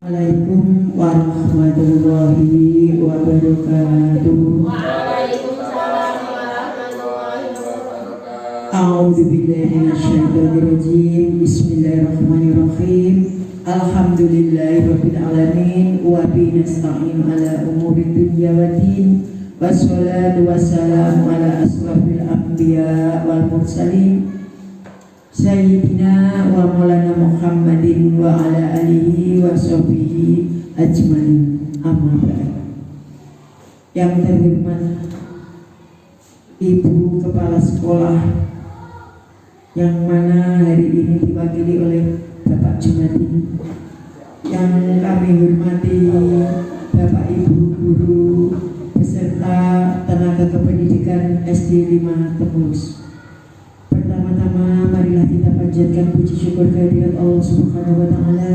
Assalamualaikum warahmatullahi wabarakatuh. Waalaikumsalam warahmatullahi wabarakatuh. A'udzubillahi minasyaitonirrajim. Bismillahirrahmanirrahim. Alhamdulillahirabbil alamin wa bihi nasta'in ala umuri dunya waddin. Wassalatu wassalamu ala asrofil anbiya wal mursalin Sayyidina wa maulana Muhammadin wa ala alihi wa sahbihi ajmain. Amma ba'd. Yang terhormat Ibu Kepala Sekolah, yang mana hari ini diwakili oleh Bapak Jumadi, yang kami hormati Bapak Ibu guru beserta tenaga kependidikan SD 5 Temulus. Pertama-tama marilah kita panjatkan puji syukur kehadirat Allah Subhanahu wa taala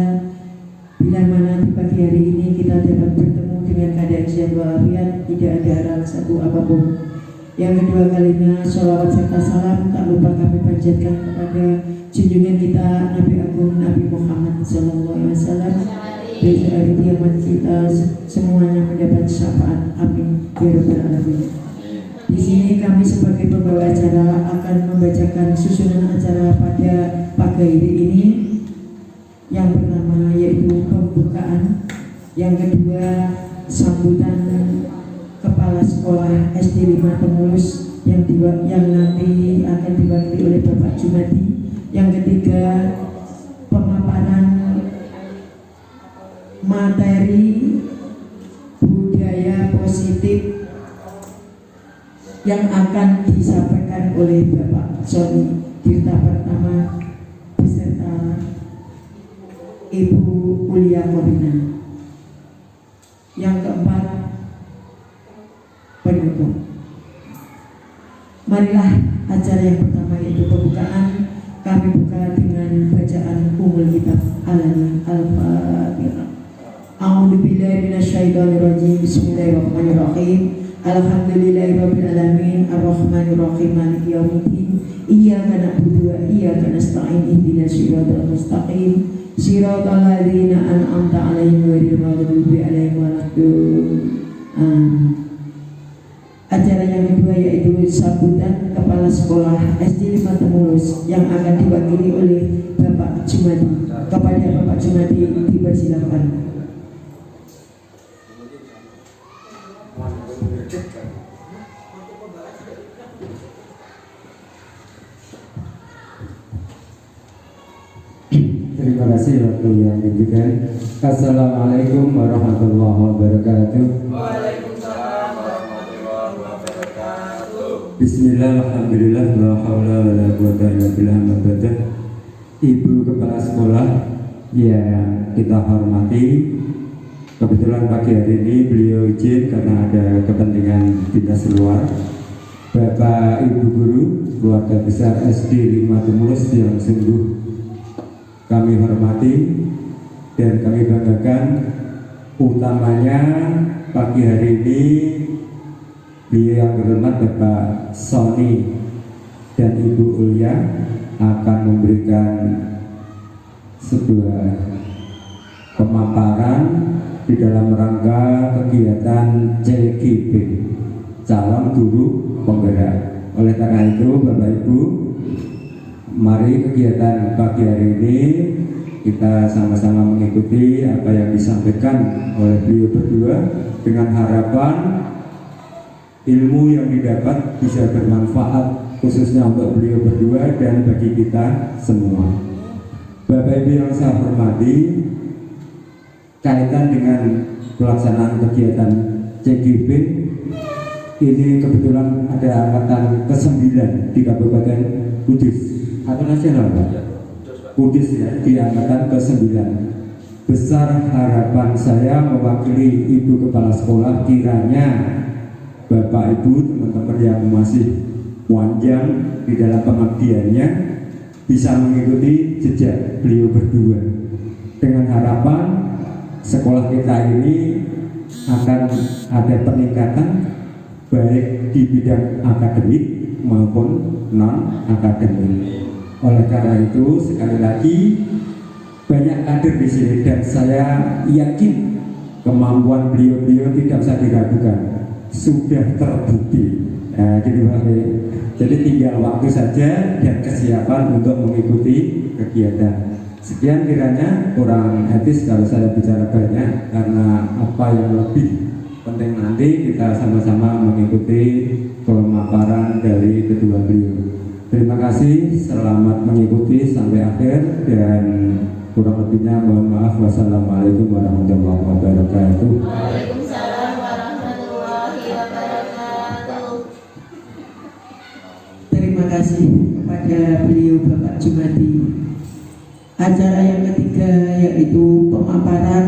bila mana di pagi hari ini kita dapat bertemu dengan keadaan sehat walafiat, tidak ada hal satu apapun. Yang kedua kalinya sholawat serta salam tak lupa kami panjatkan kepada junjungan kita Nabi Agung Nabi Muhammad SAW. Bagi kiamat kita semuanya mendapat syafaat. Amin ya rabbal alamin. Di sini kami sebagai pembawa acara akan membacakan susunan acara pada pagi hari ini. Yang pertama yaitu pembukaan, yang kedua sambutan Kepala Sekolah SD 5 Temulus yang nanti akan diwakili oleh Bapak Jumadi. Yang ketiga pemaparan materi budaya positif yang akan disampaikan oleh Bapak Sony Tirta Pertama beserta Ibu Ulia Korina. Yang keempat penutup. Marilah acara yang pertama yaitu pembukaan kami buka dengan bacaan Ummul Kitab Al-Fatihah. A'udzubillahi minasyaitonirrajim. Bismillahirrahmanirrahim. Alhamdulillahirabbil alamin arrahmanirrahim maliki yaumiddin iyyaka na'budu wa iyyaka nasta'in ihdinas siratal mustaqim siratal ladzina an'amta 'alaihim ghairil maghdubi 'alaihim waladdallin. Acara yang kedua yaitu sambutan Kepala Sekolah SD 5 Temulus yang akan diwakili oleh Bapak Jumadi. Kepada Bapak Jumadi dipersilakan. Terima kasih waktu yang diberikan. Assalamualaikum warahmatullahi wabarakatuh. Waalaikumsalam warahmatullahi wabarakatuh. Bismillah, alhamdulillah, la haula wa la quwwata illa billah. Ibu Kepala Sekolah yang kita hormati, kebetulan pagi hari ini beliau izin karena ada kepentingan dinas luar. Bapak Ibu guru, keluarga besar SD 5 Temulus yang sungguh kami hormati dan kami banggakan, utamanya pagi hari ini beliau yang berhormat Bapak Sony dan Ibu Ulia akan memberikan sebuah pemaparan di dalam rangka kegiatan CGP, calon guru penggerak. Oleh karena itu Bapak Ibu, mari kegiatan pagi hari ini kita sama-sama mengikuti apa yang disampaikan oleh beliau berdua dengan harapan ilmu yang didapat bisa bermanfaat khususnya untuk beliau berdua dan bagi kita semua. Bapak Ibu yang saya hormati, kaitan dengan pelaksanaan kegiatan CGP ini kebetulan ada angkatan ke-9 di Kabupaten Kudus atau nasional Pak? Kudus ya, di angkatan ke-9. Besar harapan saya mewakili Ibu Kepala Sekolah, kiranya Bapak Ibu teman-teman yang masih panjang di dalam pengabdiannya bisa mengikuti jejak beliau berdua, dengan harapan sekolah kita ini akan ada peningkatan baik di bidang akademik maupun non akademik. Oleh karena itu sekali lagi banyak kader di sini dan saya yakin kemampuan beliau-beliau tidak usah diragukan, sudah terbukti. Nah, gitu Pak. Jadi tinggal waktu saja dan kesiapan untuk mengikuti kegiatan. Sekian kiranya, kurang etis kalau saya bicara banyak karena apa yang lebih penting nanti kita sama-sama mengikuti pemaparan dari kedua beliau. Terima kasih, selamat mengikuti sampai akhir dan kurang lebihnya mohon maaf. Wassalamualaikum warahmatullahi wabarakatuh. Waalaikumsalam warahmatullahi wabarakatuh. Terima kasih kepada beliau Bapak Jumadi. Acara yang ketiga yaitu pemaparan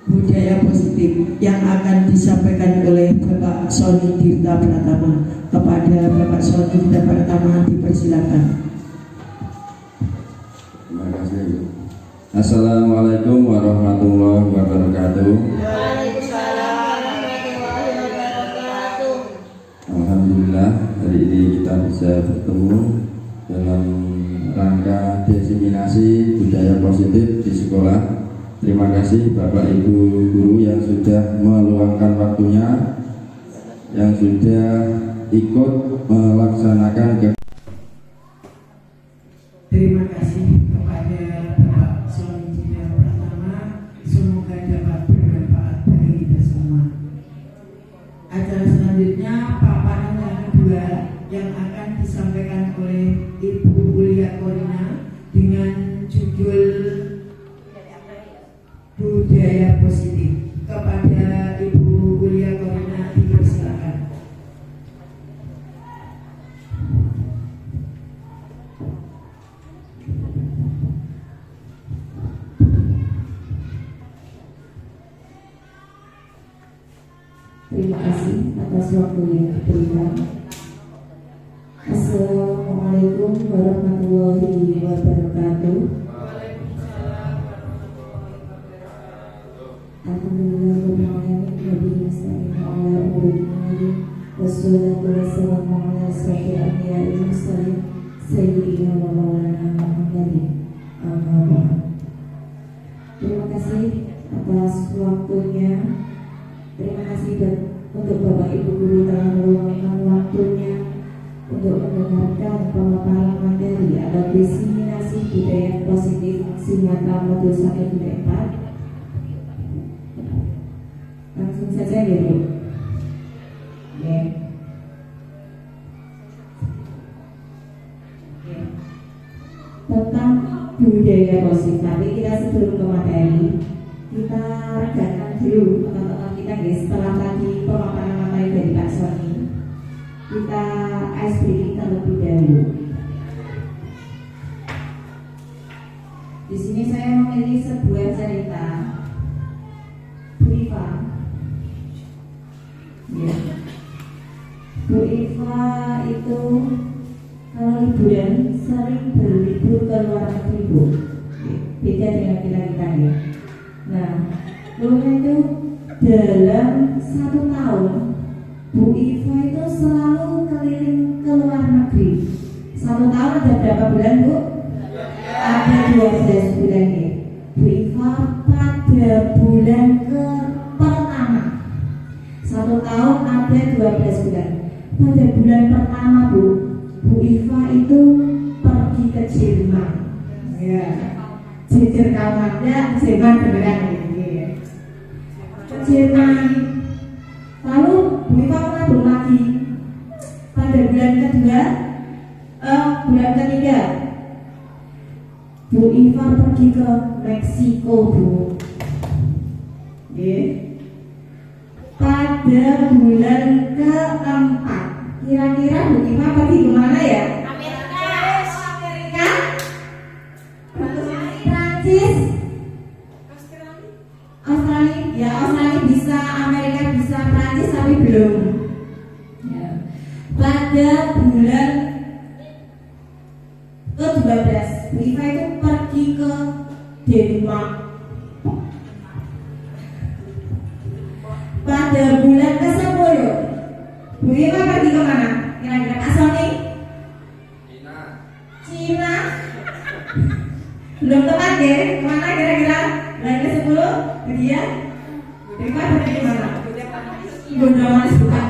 budaya positif yang akan disampaikan oleh Bapak Sony Tirta Pratama. Kepada Bapak Sony Tirta Pratama dipersilakan. Terima kasih. Assalamualaikum warahmatullahi wabarakatuh. Waalaikumsalam warahmatullahi wabarakatuh. Alhamdulillah hari ini kita bisa bertemu dalam rangka diseminasi budaya positif di sekolah. Terima kasih Bapak Ibu guru yang sudah meluangkan waktunya, yang sudah ikut melaksanakan Terima kasih kepada Bapak Sony Tirta Pratama. Semoga dapat bermanfaat bagi kita semua. Acara selanjutnya paparan yang kedua yang akan disampaikan oleh Ibu Ulia Korina dengan judul budaya positif. Kepada Ibu Ulia Korina dipersilakan. Terima kasih atas waktu yang diberikan. Assalamualaikum warahmatullahi wabarakatuh. Wassalatu wassalamu ala asyrofil anbiya'i wal mursalin sayyidina wa maulana Muhammadin. Amma ba'd. Terima kasih atas waktunya. Terima kasih untuk Bapak Ibu guru telah meluangkan waktunya untuk mendengarkan pemaparan materi atau diseminasi budaya positif Singata Modul 1-4. Langsung saja ya Bu. Ya. Tentang budaya positif, tapi kita sebelum ke materi, kita redakan dulu teman-teman kita guys. Setelah tadi pemaparan materi dari Pak Sony, kita ice breaking terlebih dahulu. Di sini saya memilih sebuah cerita Bu Iva. Ya. Bu Iva itu kalau liburan sering berlibur ke luar negeri Bu. Beda dengan kita ya. Nah, dulunya itu dalam 1 tahun Bu Iva itu selalu keliling ke luar negeri. 1 tahun ada berapa bulan Bu? Ada 12 bulan ya. Bu Iva pada bulan ke pertama 1 tahun ada 12 bulan. Pada bulan pertama Bu Iva itu pergi ke Jerman. Ya. Jejer kamarnya Jerman beneran ya. Ke Jerman. Lalu Bu Iva menabung lagi. Pada bulan kedua, bulan ketiga, Bu Iva pergi ke Meksiko Bu. Ya. Pada bulan keempat, kira-kira Bu Iva pergi kemana ya? Amerika, Prancis, Australia. Ya Australia bisa, Amerika bisa, Prancis tapi belum. Ya. Pada bulan ke-12, Bu Iva itu pergi ke Denmark. Pada bulan ke-10, Bu Iva pergi kemana? Kira-kira Pak Sony? Cina. Belum tepat ya? Kemana kira-kira? Bulan ke-10? Ke dia? Di mana? Di mana? Bunda Manis bukan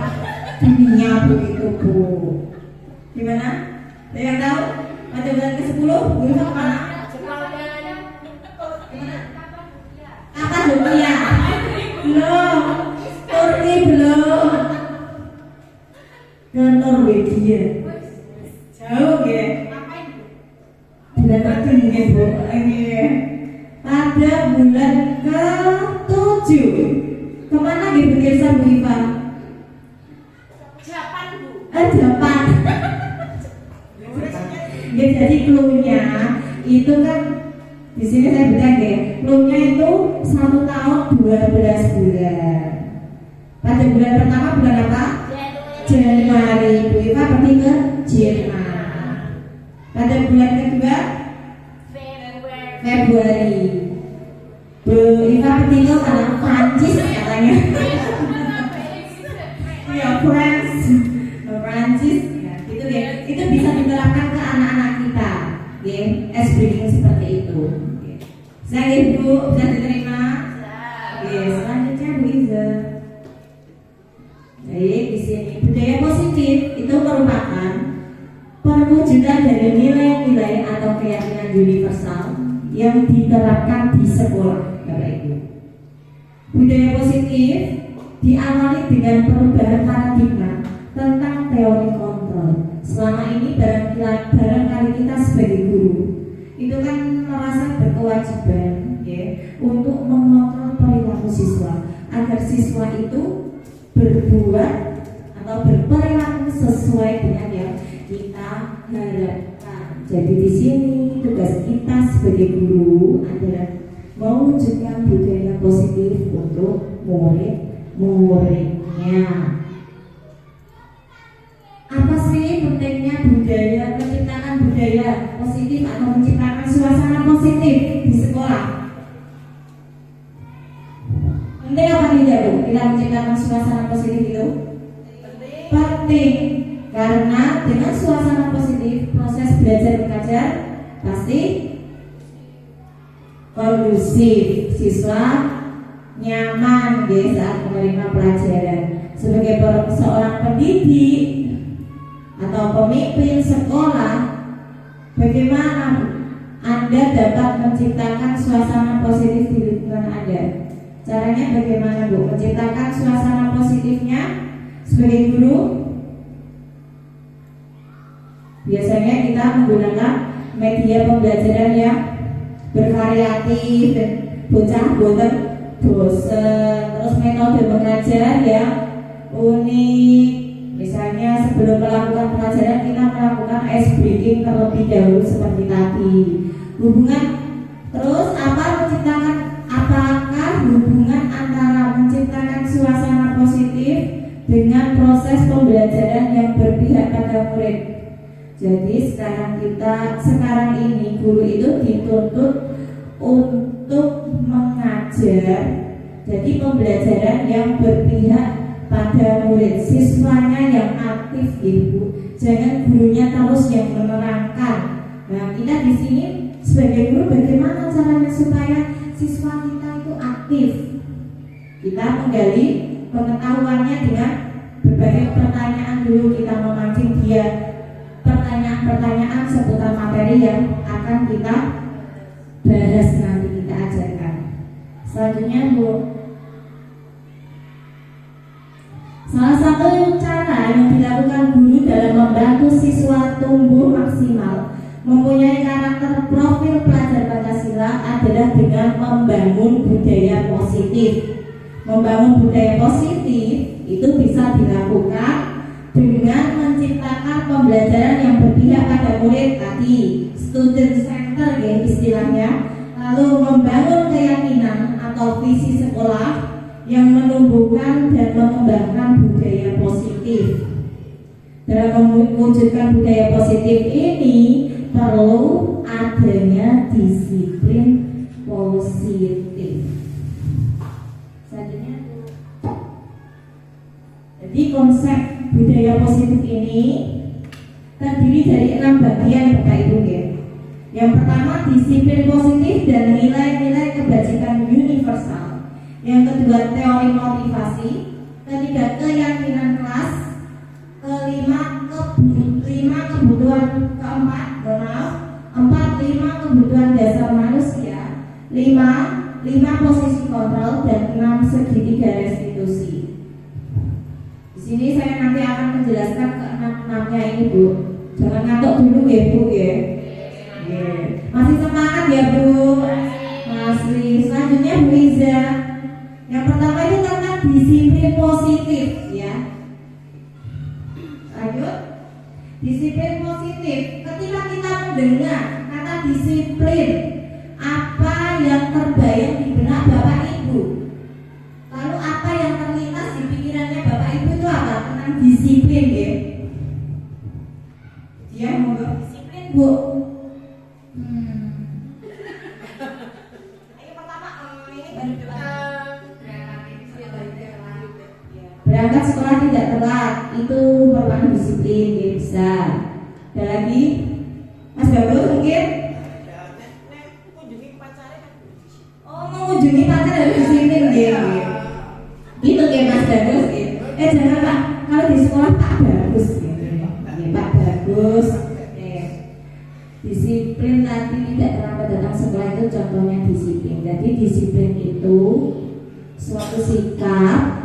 dunia begitu Bu. Di mana? Ada yang tahu? Pada bulan ke-10 Bu Iva kemana? Kapan dunia? Belum. Turki belum. Ke Norwegia. Jauh ya? Bulan Madu ya Bu. Pada bulan ke-7 kemana nih pemirsa Bu Iva? Japan Bu. Japan. Ya jadi clue-nya itu kan di sini saya bilang ya, clue-nya itu 1 tahun 12 bulan. Pada bulan pertama bulan apa? Januari. Bu Iva pergi ke Jerman. Pada bulan kedua Februari. Bu Iva pergi ke mana? Prancis katanya. Ya Prancis. Ya, gitu ya. Itu bisa diterapkan ke anak-anak kita. Ya, ice breaking seperti itu. Ya. Saya Ibu bisa diterima. Ya, selanjutnya Bu Iza. Baik, di sini budaya positif itu merupakan perwujudan dari nilai-nilai atau keyakinan universal yang diterapkan di sekolah, Bapak Ibu. Budaya positif diawali dengan perubahan paradigma tentang teori kontrol. Selama ini barangkali kita sebagai guru itu kan merasa berkewajiban ya untuk mengontrol perilaku siswa agar siswa itu berbuat atau berperilaku sesuai dengan yang kita harapkan. Jadi di sini tugas kita sebagai guru adalah mewujudkan budaya positif untuk murid-muridnya. Apa sih pentingnya budaya, menciptakan budaya positif atau menciptakan suasana positif di sekolah? Penting apa tidak Bu? Kita menciptakan suasana positif itu? Penting. Karena dengan suasana positif proses belajar mengajar pasti kondusif, siswa nyaman saat menerima pelajaran. Sebagai seorang pendidik atau pemimpin sekolah, bagaimana Anda dapat menciptakan suasana positif di lingkungan Anda? Caranya bagaimana Bu? Menciptakan suasana positifnya sebagai guru? Biasanya kita menggunakan media pembelajaran yang bervariatif, bocah-bocah bosen, terus metode mengajar yang unik. Misalnya sebelum melakukan pelajaran kita melakukan ice breaking terlebih dahulu seperti tadi. Apakah hubungan antara menciptakan suasana positif dengan proses pembelajaran yang berpihak pada murid? Jadi sekarang ini guru itu dituntut untuk mengajar. Jadi pembelajaran yang berpihak pada murid, siswanya yang aktif Ibu. Jangan gurunya terus yang menerangkan. Nah, kita di sini sebagai guru bagaimana caranya supaya siswa kita itu aktif? Kita menggali pengetahuannya dengan berbagai pertanyaan dulu, kita memancing dia pertanyaan-pertanyaan seputar materi yang akan kita bahas nanti, kita ajarkan. Selanjutnya Bu, salah satu cara yang dilakukan guru dalam membantu siswa tumbuh maksimal mempunyai karakter profil pelajar Pancasila adalah dengan membangun budaya positif. Membangun budaya positif itu bisa dilakukan dengan menciptakan pembelajaran yang berpihak pada murid tadi, student center ya istilahnya. Lalu membangun keyakinan atau visi sekolah yang menumbuhkan dan mengembangkan budaya positif. Dalam mewujudkan budaya positif ini perlu adanya disiplin positif. Selanjutnya, jadi konsep budaya positif ini terdiri dari 6 bagian Bapak Ibu ya. Yang pertama disiplin positif dan nilai-nilai kebajikan universal. Yang kedua teori motivasi. Ketiga keyakinan kelas. Kelima kebutuhan keempat. Empat lima kebutuhan dasar manusia. Lima posisi kontrol dan 6 segitiga restitusi. Di sini saya nanti akan menjelaskan keenam-enamnya ini Bu. Jangan ngantuk dulu ya Bu ya. Masih semangat ya Bu? Masih. Selanjutnya Bu Iza. Yang pertama itu tentang disiplin positif ya. Lanjut. Disiplin positif. Ketika kita mendengar kata disiplin, apa yang terbayang di benak Bapak Ibu? Lalu apa yang terlintas di pikirannya Bapak Ibu itu apa? Tentang disiplin ya. Dia mau disiplin Bu. Ayo pertama ini berangkat sekolah tidak telat itu merupakan disiplin ya, bisa. Ada lagi Mas Bagus mungkin? Oh mengunjungi pacar harus disiplin ya. Itu ya Mas Bagus ya. Jangan Pak, kalau di sekolah Pak Bagus ya. Pak Bagus. Disiplin tadi tidak terlambat datang sekolah itu contohnya disiplin. Jadi disiplin itu suatu sikap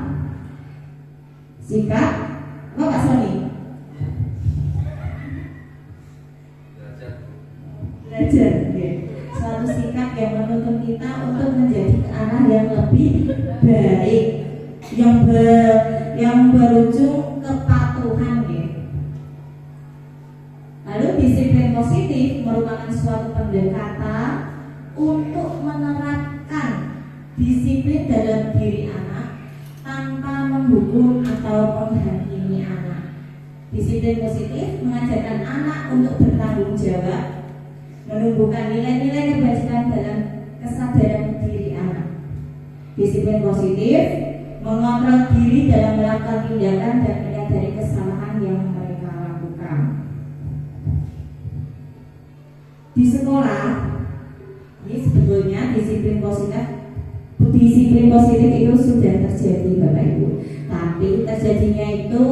apa Kak Sony? Belajar ya. Suatu sikap yang menuntun kita untuk menjadi ke arah yang lebih baik, yang berujung kepatuhan ya. Lalu disiplin positif merupakan suatu pendekatan untuk menerapkan disiplin dalam diri anak tanpa menghukum atau menghakimi anak. Disiplin positif mengajarkan anak untuk bertanggung jawab, menumbuhkan nilai-nilai kebajikan dalam kesadaran diri anak. Disiplin positif mengontrol diri dalam melakukan tindakan dan menyadari kesalahan yang mereka lakukan. Di sekolah ini sebetulnya disiplin positif itu sudah terjadi Bapak Ibu. Tapi terjadinya itu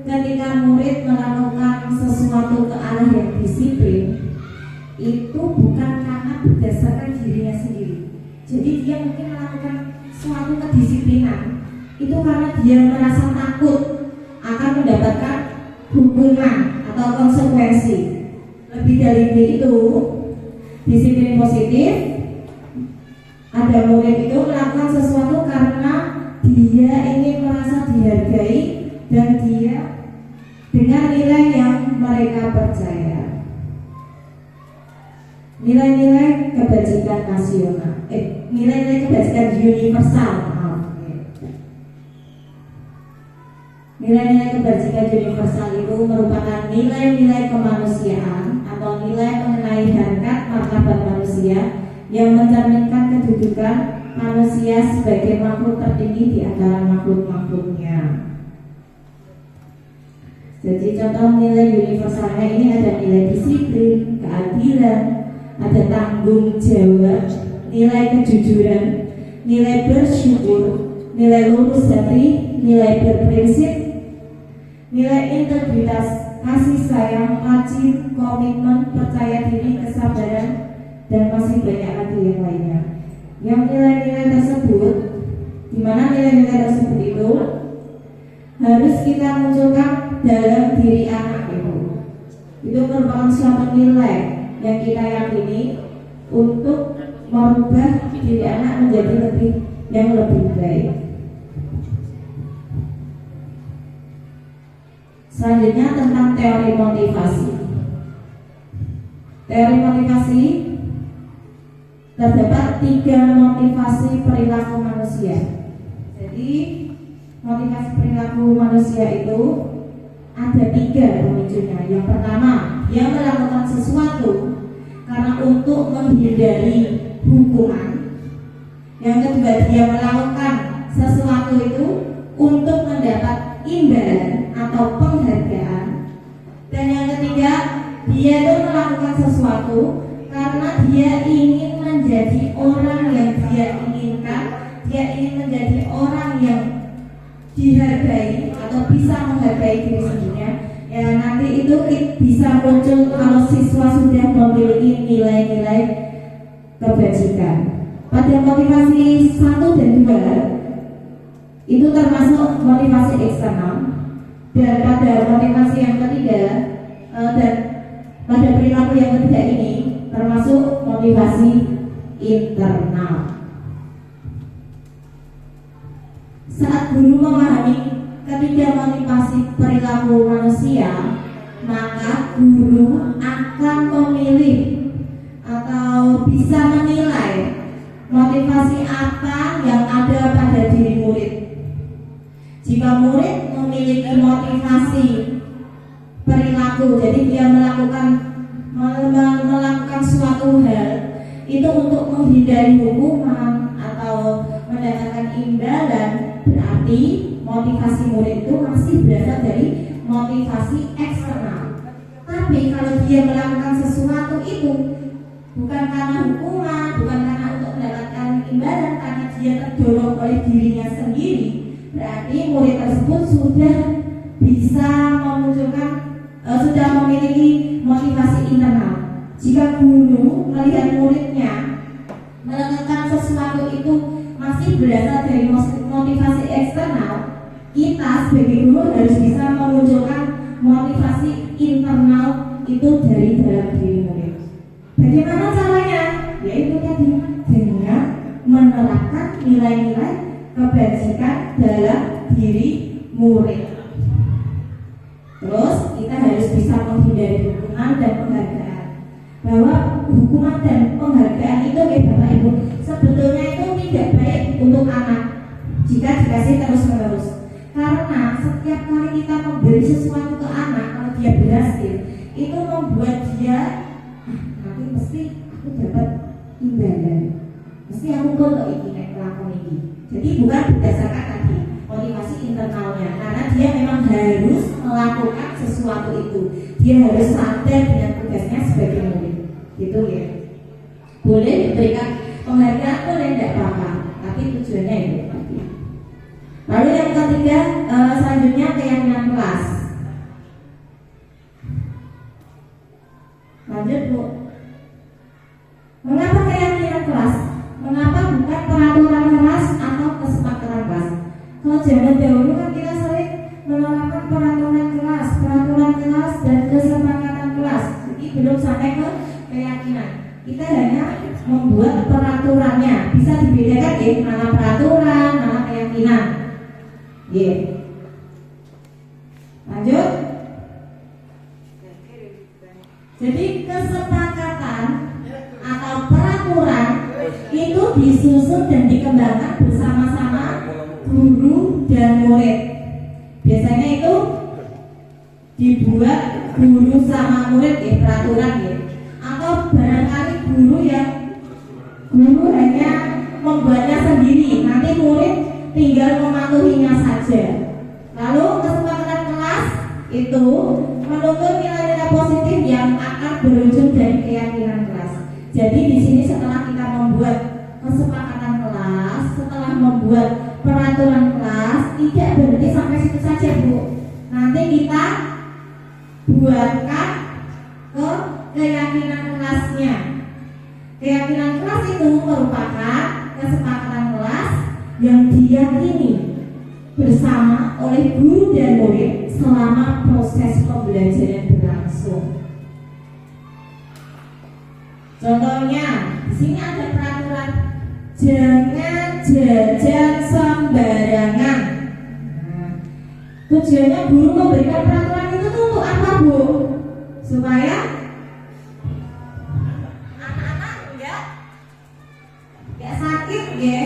ketika murid melakukan sesuatu ke arah yang disiplin, itu bukan karena berdasarkan dirinya sendiri. Jadi dia mungkin melakukan suatu kedisiplinan itu karena dia merasa takut akan mendapatkan hukuman atau konsekuensi. Lebih dari itu, disiplin positif ada murid itu melakukan sesuatu karena dia ingin merasa dihargai dan dia dengan nilai yang mereka percaya. Nilai-nilai kebajikan nasional, nilai-nilai kebajikan universal. Nilai-nilai kebajikan universal itu merupakan nilai-nilai kemanusiaan atau nilai mengenai harkat martabat manusia yang mencerminkan kedudukan manusia sebagai makhluk tertinggi di antara makhluk-makhluknya. Jadi contoh nilai universalnya ini ada nilai disiplin, keadilan, ada tanggung jawab, nilai kejujuran, nilai bersyukur, nilai lurus hati, nilai berprinsip, nilai integritas, kasih sayang, rajin, komitmen, percaya diri, kesabaran, dan masih banyak lagi yang lainnya. Yang nilai-nilai tersebut, di mana nilai-nilai tersebut itu harus kita munculkan dalam diri anak itu merupakan suatu nilai yang kita yakini untuk merubah diri anak menjadi lebih baik. Selanjutnya tentang teori motivasi. Teori motivasi terdapat 3 motivasi perilaku manusia. Jadi motivasi perilaku manusia itu ada 3 pemicunya. Yang pertama, dia melakukan sesuatu karena untuk menghindari hukuman. Yang kedua, dia melakukan sesuatu itu untuk mendapat imbalan atau penghargaan. Dan yang ketiga, dia itu melakukan sesuatu karena dia ingin menjadi orang yang dia inginkan, dia ingin menjadi orang yang dihargai atau bisa menghargai diri sendirinya. Ya nanti itu bisa muncul kalau siswa sudah memiliki nilai-nilai kebajikan. Pada motivasi 1 dan 2 itu termasuk motivasi eksternal, dan pada motivasi yang ketiga dan pada perilaku yang ketiga ini termasuk motivasi internal. Saat guru memahami ketiga motivasi perilaku manusia, maka guru akan memilih atau bisa menilai motivasi apa yang ada pada diri murid. Jika murid memiliki motivasi perilaku, jadi dia melakukan suatu hal itu untuk menghindari hukuman atau mendapatkan imbalan, berarti motivasi murid itu masih berasal dari motivasi eksternal. Tapi kalau dia melakukan sesuatu itu bukan karena hukuman, bukan karena untuk mendapatkan imbalan, karena dia terdorong oleh dirinya sendiri, berarti murid tersebut sudah bisa memunculkan, sudah memiliki motivasi internal. Jika guru melihat muridnya melakukan sesuatu itu masih berasal dari motivasi eksternal, kita sebagai guru harus bisa memunculkan motivasi internal itu dari dalam diri murid. Bagaimana caranya? Yaitu tadi dengan menerapkan nilai-nilai kebajikan dalam diri murid. Terus kita harus bisa menghindari hukuman dan penghargaan. Bahwa hukuman dan penghargaan itu Bapak Ibu sebetulnya itu tidak baik untuk anak jika dikasih terus-menerus. Karena setiap kali kita memberi sesuatu ke anak, kalau dia berhasil, itu membuat dia nanti mesti aku dapat imbalan, mesti aku kok ini kelakuan ini. Jadi bukan berdasarkan tadi motivasi internalnya, karena dia memang harus melakukan sesuatu itu. Dia harus sadar dengan tugasnya sebagai murid, gitu ya. Boleh diberikan penghargaan, boleh tidak apa-apa, tapi tujuannya itu tadi. Lalu yang ketiga, selanjutnya keyakinan kelas. Lanjut Bu. Mengapa keyakinan kelas? Mengapa bukan peraturan kelas atau kesepakatan kelas? Kalau zaman dahulu kan kita sering menerapkan peraturan kelas dan kesepakatan kelas. Jadi belum sampai ke keyakinan. Kita hanya membuat peraturannya. Bisa dibedakan ya, mana peraturan, mana keyakinan. Lanjut. Jadi kesepakatan atau peraturan itu disusun dan dikembangkan bersama-sama guru dan murid. Biasanya itu dibuat guru sama murid ya, peraturan ya. Atau barangkali guru hanya membuatnya sendiri, nanti murid tinggal mematuhinya saja. Lalu kesepakatan kelas itu menuntut nilai-nilai positif yang akan berujung dari keyakinan kelas. Jadi di sini setelah kita membuat kesepakatan kelas, setelah membuat peraturan kelas, tidak berhenti sampai situ saja Bu. Nanti kita buatkan ke keyakinan kelasnya. Keyakinan kelas itu merupakan kesepakatan kelas yang diyakini bersama oleh guru dan murid selama proses pembelajaran berlangsung. Contohnya, di sini ada peraturan jangan jajan sembarangan. Tujuannya guru memberikan peraturan itu untuk apa Bu? Supaya anak-anak enggak sakit ya.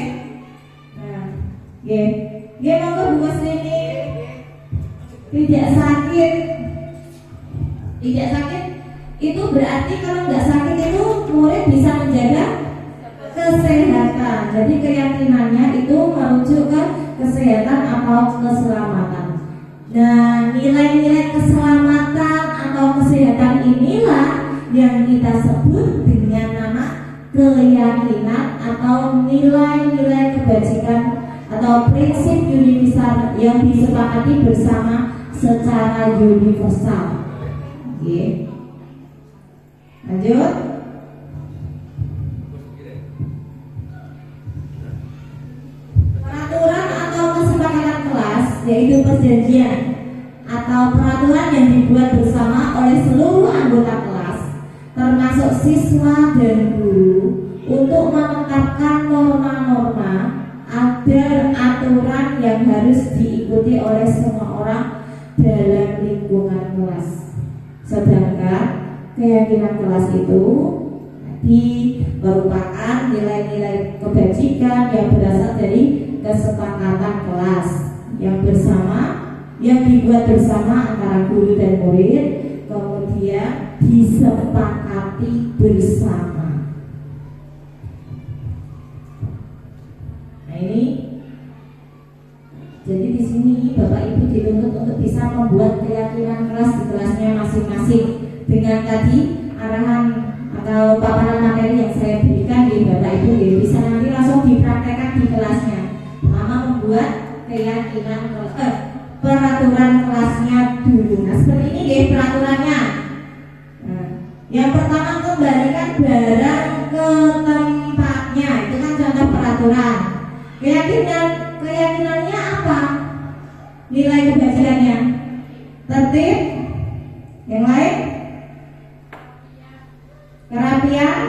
Dia mau Bu sini tidak sakit. Tidak sakit itu berarti kalau nggak sakit itu murid bisa menjaga kesehatan. Jadi keyakinannya itu merujuk ke kesehatan atau keselamatan. Nah, nilai-nilai keselamatan atau kesehatan inilah yang kita sebut dengan keyakinan atau nilai-nilai kebajikan atau prinsip universal yang disepakati bersama secara universal. Oke. Lanjut. Peraturan atau kesepakatan kelas yaitu perjanjian atau peraturan yang dibuat bersama oleh seluruh anggota kelas termasuk siswa dan guru untuk menetapkan norma-norma dan aturan yang harus diikuti oleh semua orang dalam lingkungan kelas. Sedangkan keyakinan kelas itu merupakan nilai-nilai kebajikan yang berasal dari kesepakatan kelas yang dibuat bersama antara guru dan murid, kemudian disepakati bersama. Nah ini, jadi di sini Bapak Ibu dituntut untuk bisa membuat keyakinan kelas di kelasnya masing-masing dengan tadi arahan atau paparan materi yang saya berikan di Bapak Ibu bisa nanti langsung dipraktekkan di kelasnya. Pertama membuat keyakinan peraturan kelasnya dulu. Nah seperti ini deh peraturannya. Nah, yang pertama kembalikan barang ke tempatnya, itu kan contoh peraturan. Keyakinannya apa? Nilai kebajikannya tertib. Yang lain? Kerapian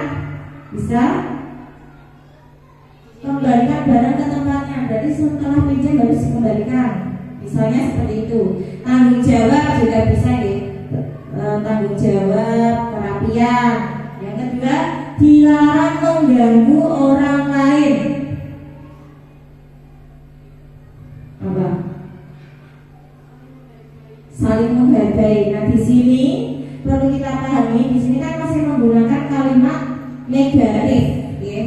bisa. Kembalikan barang ke tempatnya, berarti setelah pinjam harus dikembalikan. Misalnya seperti itu. Tanggung jawab juga bisa ya. Tanggung jawab, kerapian. Yang kedua, dilarang mengganggu orang lain. Apa? Saling menghargai. Nah di sini perlu kita pahami, di sini kan masih menggunakan kalimat negatif, ya.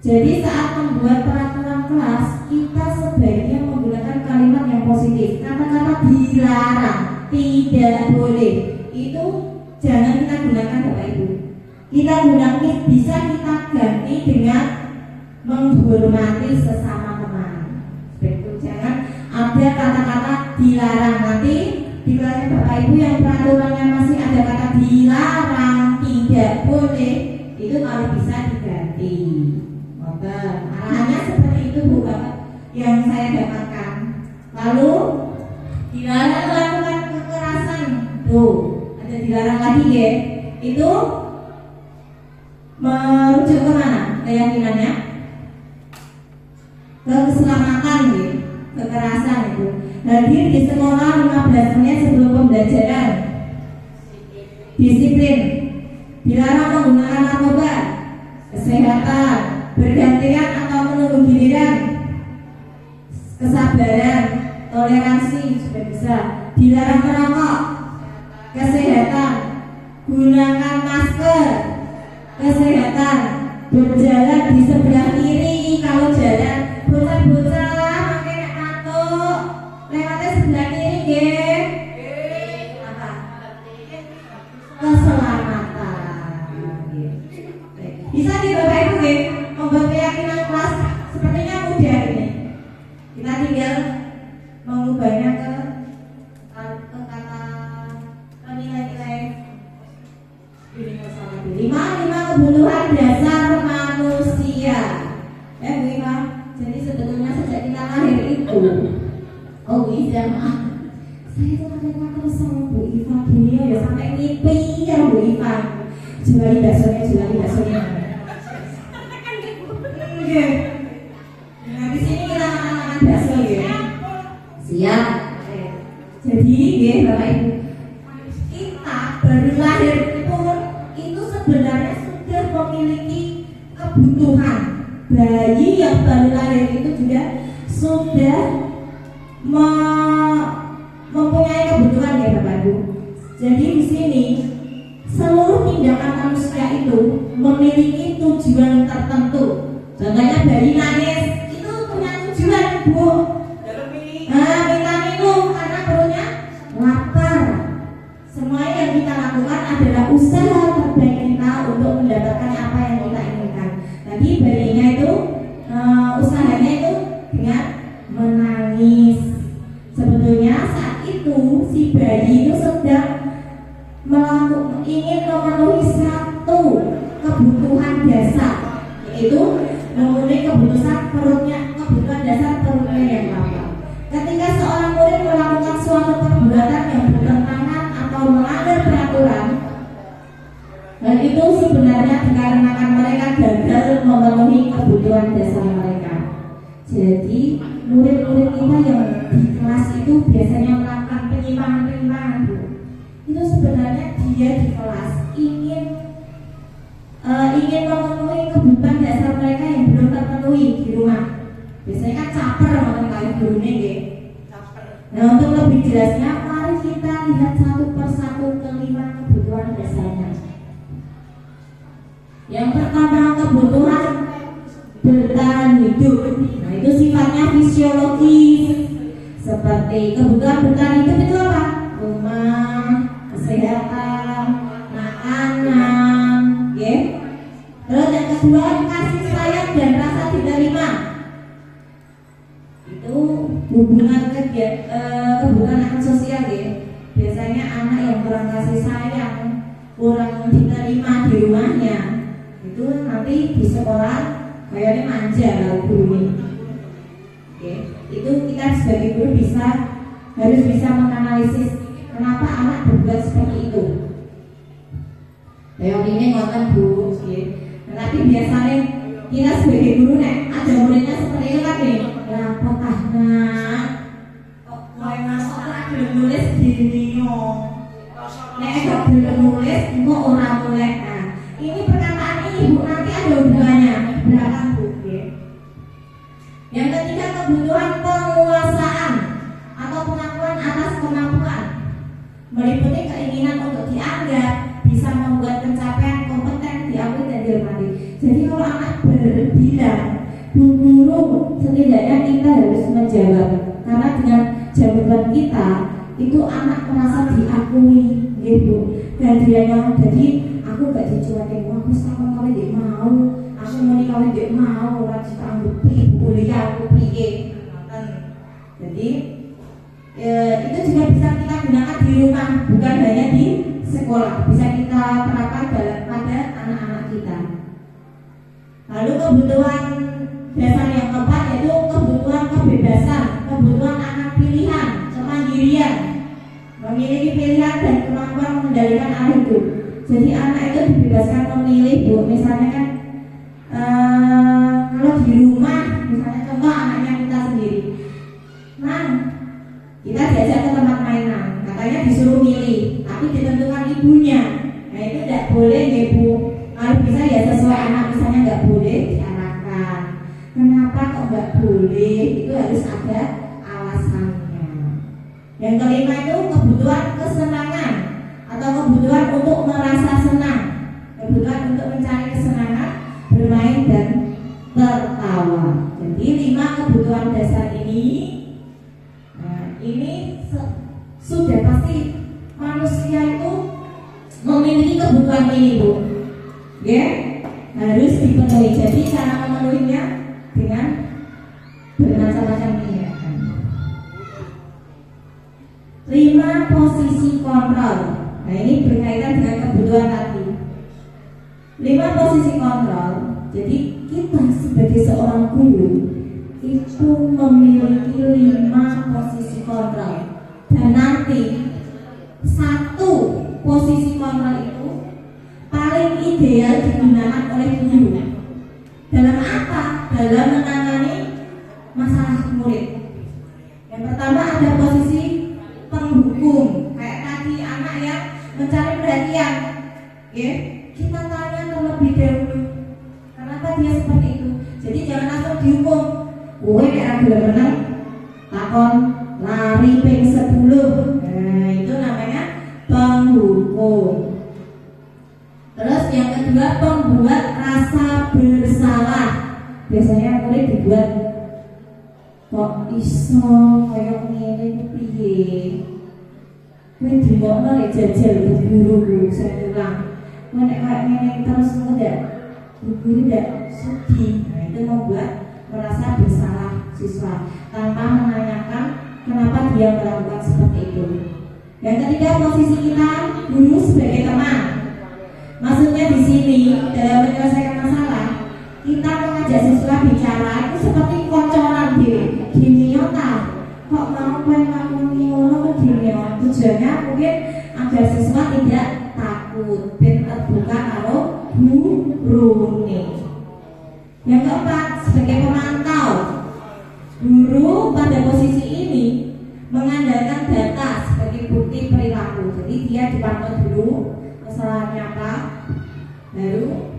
Jadi saat membuat peraturan kelas, kita sebaiknya menggunakan kalimat yang positif. Kata-kata dilarang, tidak boleh, itu jangan kita gunakan Bapak Ibu. Kita gunakan, bisa kita ganti dengan menghormati sesama teman. Betul, jangan ada kata-kata dilarang. Nanti di kelasnya Bapak Ibu yang peraturannya masih ada kata dilarang, tidak boleh, itu kalau bisa diganti. Arahannya seperti itu Bu Bapak yang saya dapatkan. Lalu dilarang melakukan kekerasan. Tuh, ada dilarang lagi ya. Itu merujuk ke mana keyakinannya? Ke keselamatan ya, kekerasan itu. Hadir di sekolah 15 menit sebelum pembelajaran. Disiplin. Dilarang menggunakan narkoba. Kesehatan, bergantian atau menunggu giliran, kesabaran, toleransi sudah bisa. Dilarang merokok, kesehatan, gunakan masker, kesehatan, berjalan di sebelah kiri kalau jalan. Bocah-bocah pakai kantuk, lewatnya sebelah kiri nggih. Apa? Keselamatan. Bisa di Bapak Ibu nggih membuat keyakinan kelas sepertinya mudah ini. Kita tinggal mengubahnya ke kata nilai-nilai universal. 5 kebutuhan dasar manusia. Bu Iva, jadi sebetulnya sejak kita lahir itu, oh iya maaf, saya tuh kadang-kadang sama Bu Iva gini ya sampai ngipi ya Bu Iva. Juali baksonya. Nah di sini kita makan bakso ya. Siap. Jadi ya Bapak Ibu, kita baru lahir pun itu sebenarnya sudah memiliki kebutuhan. Bayi yang baru lahir itu juga sudah mempunyai kebutuhan ya Bapak Ibu. Jadi di sini seluruh tindakan manusia itu memiliki tujuan tertentu. Contohnya bayi nangis itu punya tujuan Bu. Minta minum karena perutnya lapar. Semua yang kita lakukan adalah usaha terbaik kita untuk mendapatkan apa yang Nanti bayinya itu usahanya itu dengan menangis. Sebetulnya saat itu si bayi itu sedang ingin memenuhi satu kebutuhan dasar, yaitu memenuhi kebutuhan dasar perutnya yang lapar. Ketika seorang murid melakukan suatu perbuatan yang bertentangan atau melanggar peraturan, dan itu sebenarnya dikarenakan mereka gagal memenuhi kebutuhan dasar mereka. Jadi murid-murid kita yang di kelas itu biasanya melakukan penyimpangan-penyimpangan, Bu. Itu sebenarnya dia di kelas ingin memenuhi kebutuhan dasar mereka yang belum terpenuhi di rumah. Biasanya kan caper sama kali gurunya gitu. Nah, untuk lebih jelasnya, mari kita lihat satu persatu kelima kebutuhan dasarnya. Yang pertama, kebutuhan bertahan hidup. Nah, itu sifatnya fisiologis. Seperti kebutuhan bertahan hidup itu apa? Rumah, kesehatan, makanan, ya. Terus yang kedua, kasih sayang dan rasa diterima. Itu hubungan kebutuhan anak sosial, ya. Biasanya anak yang kurang kasih sayang, kurang diterima di rumahnya, itu nanti di sekolah kayaknya manja kalau gurunya. Oke, itu kita sebagai guru harus bisa menganalisis kenapa anak berbuat seperti itu. Yang ini ngoten Bu, tapi biasanya kita sebagai guru ada muridnya seperti itu kan nih. Ya apakah nak kok mau masuk lah belum nulis gini kok belum nulis kok orang mulai. Nah, ini perkataan ini Bu nanti ada hubungannya belakang Bu. Yang ketiga, kebutuhan penguasaan atau pengakuan atas kemampuan, meliputi keinginan untuk dianggap bisa membuat pencapaian kompeten diakui dan dihormati. Jadi kalau anak berbilang Bu guru, setidaknya kita harus menjawab, karena dengan jawaban kita itu anak merasa diakui, gitu. Dan dia jadi aku gak dicuekin, aku sama kali dia mau, aku mau nikah dia mau, rajin ambil kuliah aku piye. Jadi itu juga bisa kita gunakan di rumah, bukan hanya di sekolah, bisa kita terapkan pada anak-anak kita. Lalu kebutuhan dasar yang keempat yaitu kebutuhan kebebasan, kebutuhan anak pilihan, kemandirian, memiliki pilihan dan kemampuan mengendalikan arah hidup. Jadi anak itu dibebaskan memilih, Bu. Misalnya kan kalau di rumah, misalnya contoh anaknya kita sendiri, kita diajak ke tempat mainan, katanya disuruh milih, tapi ditentukan ibunya. Nah itu tidak boleh ya Bu. Kalau bisa ya sesuai anak, misalnya nggak boleh diarahkan. Kenapa kok nggak boleh? Itu harus ada alasannya. Yang kelima itu kebutuhan kesenangan atau kebutuhan untuk merasa senang, kebutuhan untuk mencari kesenangan, bermain dan tertawa. Jadi 5 kebutuhan dasar ini, sudah pasti manusia itu memiliki kebutuhan ini, Bu. Ya, harus dipenuhi. Jadi cara memenuhinya dengan bermacam-macam tindakan. 5 posisi kontrol. Nah ini berkaitan dengan kebutuhan tadi. 5 posisi kontrol. Jadi kita sebagai seorang guru itu memiliki 5 posisi kontrol. Dan nanti 1 posisi kontrol itu paling ideal digunakan oleh guru. Dalam apa? Dalam menangani masalah murid. Yang pertama ada posisi penghukum, kayak tadi anak yang mencari perhatian, ya kita tanya terlebih dahulu kenapa dia seperti itu. Jadi jangan langsung dihukum. Kowe nek ora menang takon lari ping 10. Nah itu namanya penghukum. Terus yang kedua, pembuat rasa bersalah. Biasanya murid dibuat kok iso kayak ngene piye. Kowe dimokno lek jajal guru saya ulang. Nek kayak ngene terus enggak guru tidak sudi. Nah, itu membuat merasa bersalah siswa tanpa menanyakan kenapa dia melakukan seperti itu. Yang ketiga, posisi kita guru sebagai teman. Maksudnya di sini dalam menyelesaikan masalah, kita mengajak siswa bicara itu seperti koncoran di miota. Kok mau melakukan ngono ke dunia? Tujuannya mungkin agar siswa tidak takut, ben terbuka kalau guru nih. Yang keempat, sebagai pemantau, guru pada posisi ini mengandalkan data sebagai bukti perilaku. Jadi dia dipantau dulu masalahnya apa, baru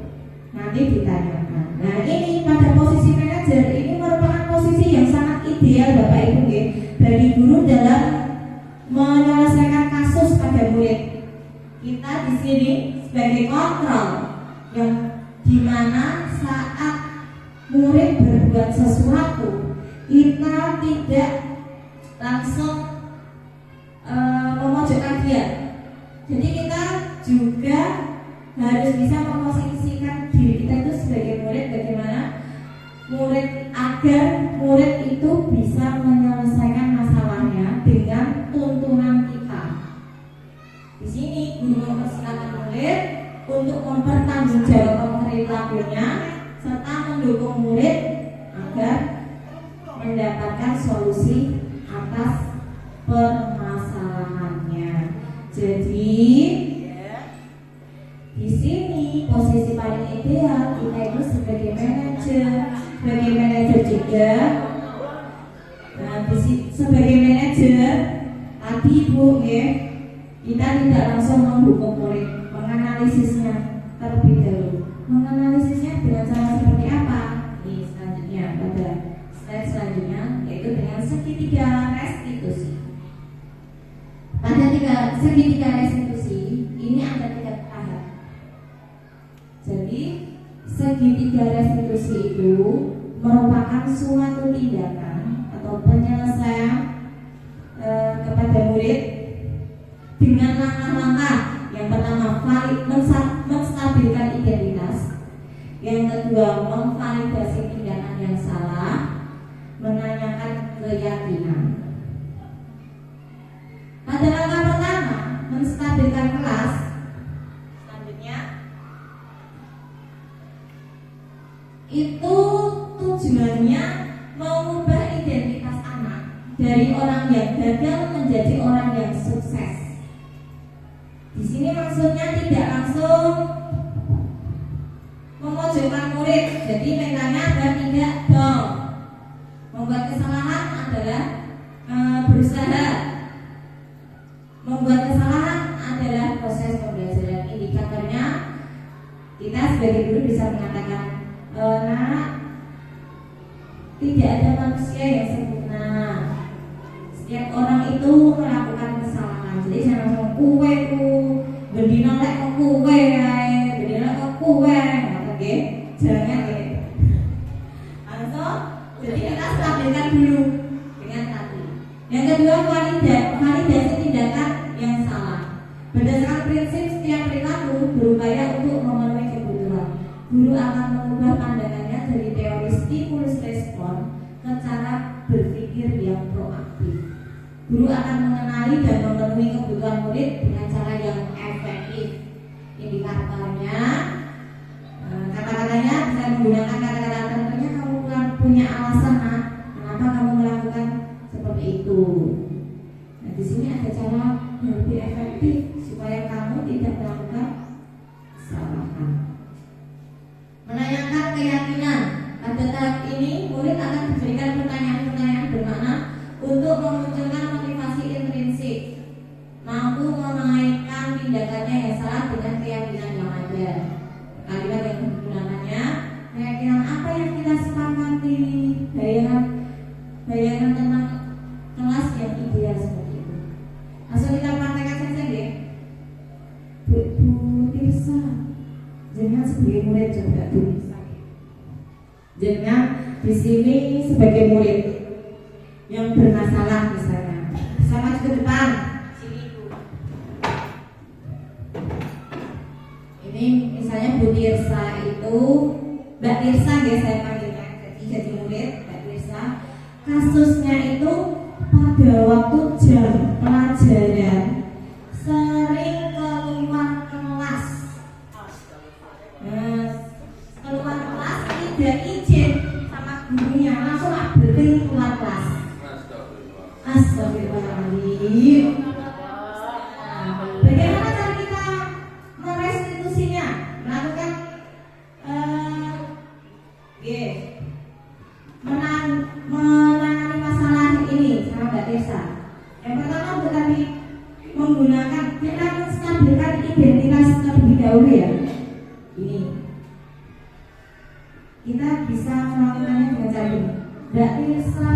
nanti ditanyakan. Nah, ini pada posisi manajer ini merupakan posisi yang sangat ideal Bapak Ibu bagi guru dalam menyelesaikan kasus pada murid. Kita di sini sebagai kontrol yang dimana saat murid berbuat sesuatu kita tidak langsung memojokkan dia. Jadi kita juga harus bisa memposisikan diri kita itu sebagai murid, bagaimana murid agar murid itu bisa menyelesaikan masalahnya dengan tuntunan kita. Di sini guru mempersilahkan murid untuk mempertanggungjawabkan perilakunya serta mendukung murid agar mendapatkan solusi atas permasalahannya. Jadi di sini posisi paling ideal kita itu sebagai manajer juga. Nah, sebagai manajer tadi Bu kita tidak langsung mendukung murid, menganalisisnya terlebih dahulu. Menganalisisnya dengan cara seperti apa? Ini selanjutnya pada slide selanjutnya, yaitu dengan segitiga restitusi. Pada segitiga restitusi ini ada 3 tahap. Jadi segitiga restitusi itu merupakan suatu tindakan atau penyelesaian kepada murid dengan langkah-langkah. Yang pertama, menstabilkan identitas. Yang kedua, memvalidasi tindakan yang salah, menanyakan keyakinan. Pada langkah pertama, menstabilkan kelas. Selanjutnya, itu tujuannya mengubah identitas anak dari orang yang gagal menjadi orang yang sukses. Di sini maksudnya tidak langsung memojokkan murid. Jadi mentalnya agar tidak down. Membuat kesalahan adalah berusaha. Membuat kesalahan adalah proses pembelajaran. Indikatornya kita sebagai guru bisa mengatakan, nah, tidak ada manusia yang sempurna. Setiap orang itu melakukan kesalahan. Jadi jangan langsung kuwe bendina lek kok kuwe ae, bendina kok kuwe, oke? Jangan langsung. Jadi kita stabilkan dulu dengan tadi. Yang kedua, validasi tindakan yang salah. Berdasarkan prinsip setiap perilaku berupaya untuk memenuhi kebutuhan. Guru akan mengubah pandangannya dari teori stimulus respon ke cara berpikir yang proaktif. Guru akan mengenali dan memenuhi kebutuhan murid dengan cara yang efektif. Indikatornya, kata-katanya bisa menggunakan kata-kata tentunya. Kamu punya alasan, kenapa kamu melakukan seperti itu. Nah, di sini ada cara yang lebih efektif supaya kamu tidak melakukan kesalahan. Menanyakan keyakinan. Pada tahap ini, murid akan diberikan pertanyaan-pertanyaan bermakna untuk memunculkan motivasi intrinsik, mampu mengaitkan tindakannya yang salah dengan keyakinan yang ada. Kalimat yang digunakannya, keyakinan apa yang kita sepakati, bayangan tentang kelas yang ideal seperti itu. Langsung kita praktekkan saja deh. Bu Tirsa, jangan sebagai murid coba Bu. Jangan di sini sebagai murid yang bermasalah misalnya, sama ke depan sini Bu. Ini misalnya Bu Tirsa itu itu Mbak Tirsa ya saya panggilnya, jadi murid Mbak Tirsa. Kasusnya itu pada waktu jam pelajaran sering keluar kelas. Keluar kelas tidak izin sama gurunya, langsung berhenti keluar kelas. Astagfirullahaladzim. Bagaimana cara kita merestitusinya? Melakukan menangani masalah ini sama Mbak Tirsa. Yang pertama tadi menggunakan kita menstabilkan identitas terlebih dahulu ya. Ini kita bisa melakukannya dengan cara ini. Mbak Tirsa,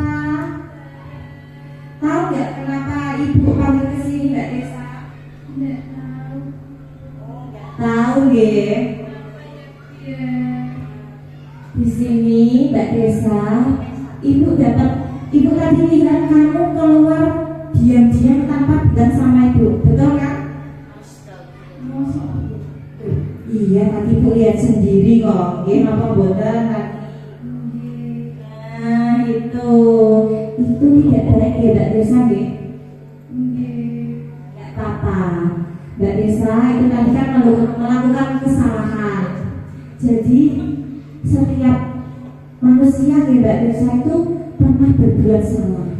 tahu nggak kenapa ibu panggil ke sini Mbak Tirsa? Nggak tahu. Oh, nggak tahu ya. Di sini Mbak Tirsa, ibu tadi lihat kamu keluar diam-diam tanpa bilang sama ibu, betul kan? Iya, tadi ibu lihat sendiri kok. Apa boten tadi? Nah itu tidak baik ya Mbak Tirsa ya. Nggak apa-apa. Mbak Tirsa itu tadi kan melakukan kesalahan. Jadi setiap manusia ya Mbak Tirsa itu pernah berbuat salah.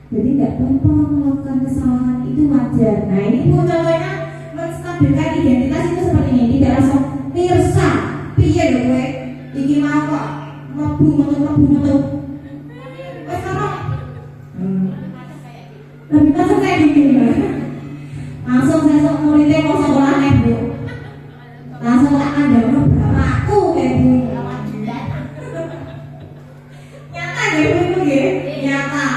Jadi nggak apa-apa melakukan kesalahan, itu wajar. Nah ini Bu contohnya menstabilkan identitas itu seperti ini. Tidak langsung Tirsa, piye lho kowe? Iki mau kok metu. Wes karo. Lebih masuk kayak gini. Langsung sesuk muridnya mau sekolah nih Bu. Langsung tak ada bapakku kayak Bu. Nyata ya Bu itu ya, nyata.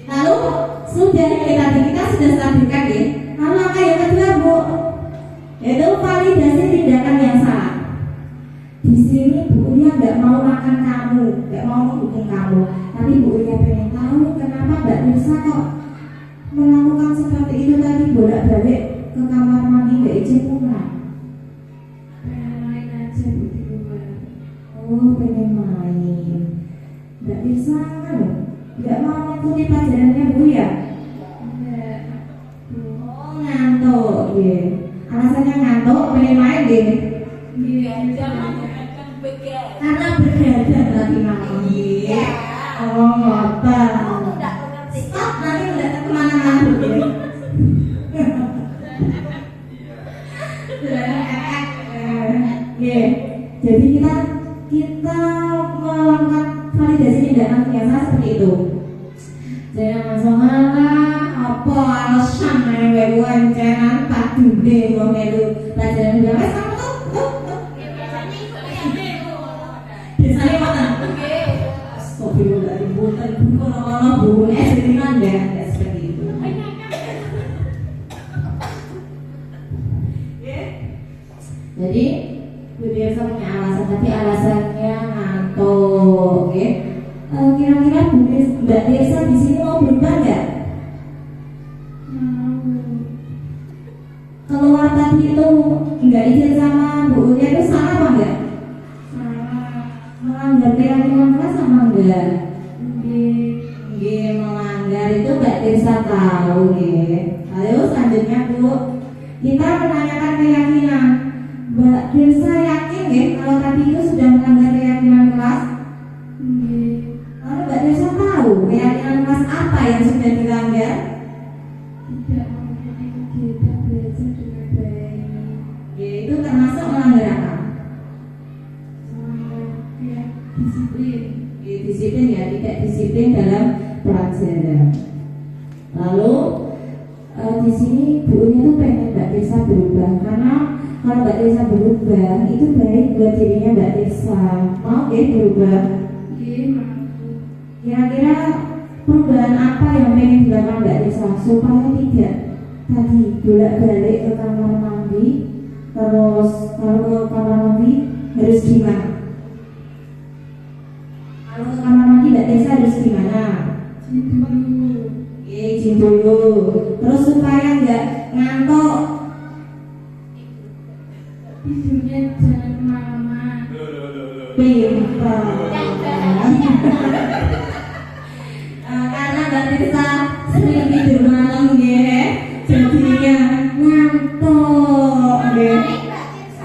Lalu sudah kita sudah stabilkan ya. Lalu langkah yang kedua Bu, yaitu validasi tindakan yang salah. Di sini Bu Ulia nggak mau makan kamu, nggak mau mendukung kamu, tapi Bu Ulia pengen tahu kenapa Mbak Tirsa kok melakukan seperti itu tadi, bolak-balik ke kamar mandi nggak izin pulang. Pengen main aja Bu di luar. Oh pengen main. Mbak Tirsa kan nggak mau mengikuti pelajarannya Bu ya? Enggak. Oh ngantuk, ya. Alasannya ngantuk, pengen main deh. Karena begadang lagi malam. Oh ngotot. Stop, nanti udah kemana-mana dulu. Jadi kita melakukan validasi tindakan biasa seperti itu. Jangan langsung apa alasan gue wancaran tak dude gue melu pelajaran biasa kamu tuh. Biasanya mana? Astagfirullahaladzim, bukan kono-kono bukunya jadi nanda, tidak seperti itu. Jadi Bu Tirsa punya alasan, tapi alasannya ngantuk. Kira-kira Mbak Tirsa di sini mau berubah nggak? Keluar tadi itu nggak izin sama Bu Ulia itu salah apa enggak? Melanggar keyakinan kelas sama enggak? Melanggar itu Mbak Tirsa tahu Ayo selanjutnya Bu, kita menanyakan keyakinan. Mbak Tirsa yakin kalau tadi itu sudah melanggar keyakinan kelas? Lalu Mbak Tirsa tahu keyakinan kelas apa yang sudah dilanggar? Tidak mengikuti kegiatan belajar dengan baik. Itu termasuk melanggar apa? Disiplin. Disiplin ya, tidak disiplin dalam pelajaran. Lalu di sini Bu Ulia tuh pengen Mbak Tirsa berubah, karena kalau Mbak Tirsa berubah itu baik buat dirinya Mbak Tirsa. Mau berubah? Kira-kira perubahan apa yang pengen dilakukan Mbak Tirsa supaya tidak tadi bolak-balik ke kamar mandi, terus kalau ke kamar mandi harus gimana? Kalau ke kamar mandi Mbak Tirsa harus gimana? Izin dulu. Terus supaya nggak ngantuk, tidurnya pinter. Karena Mbak Tirsa sering tidur malam ya, jadinya ngantuk ya.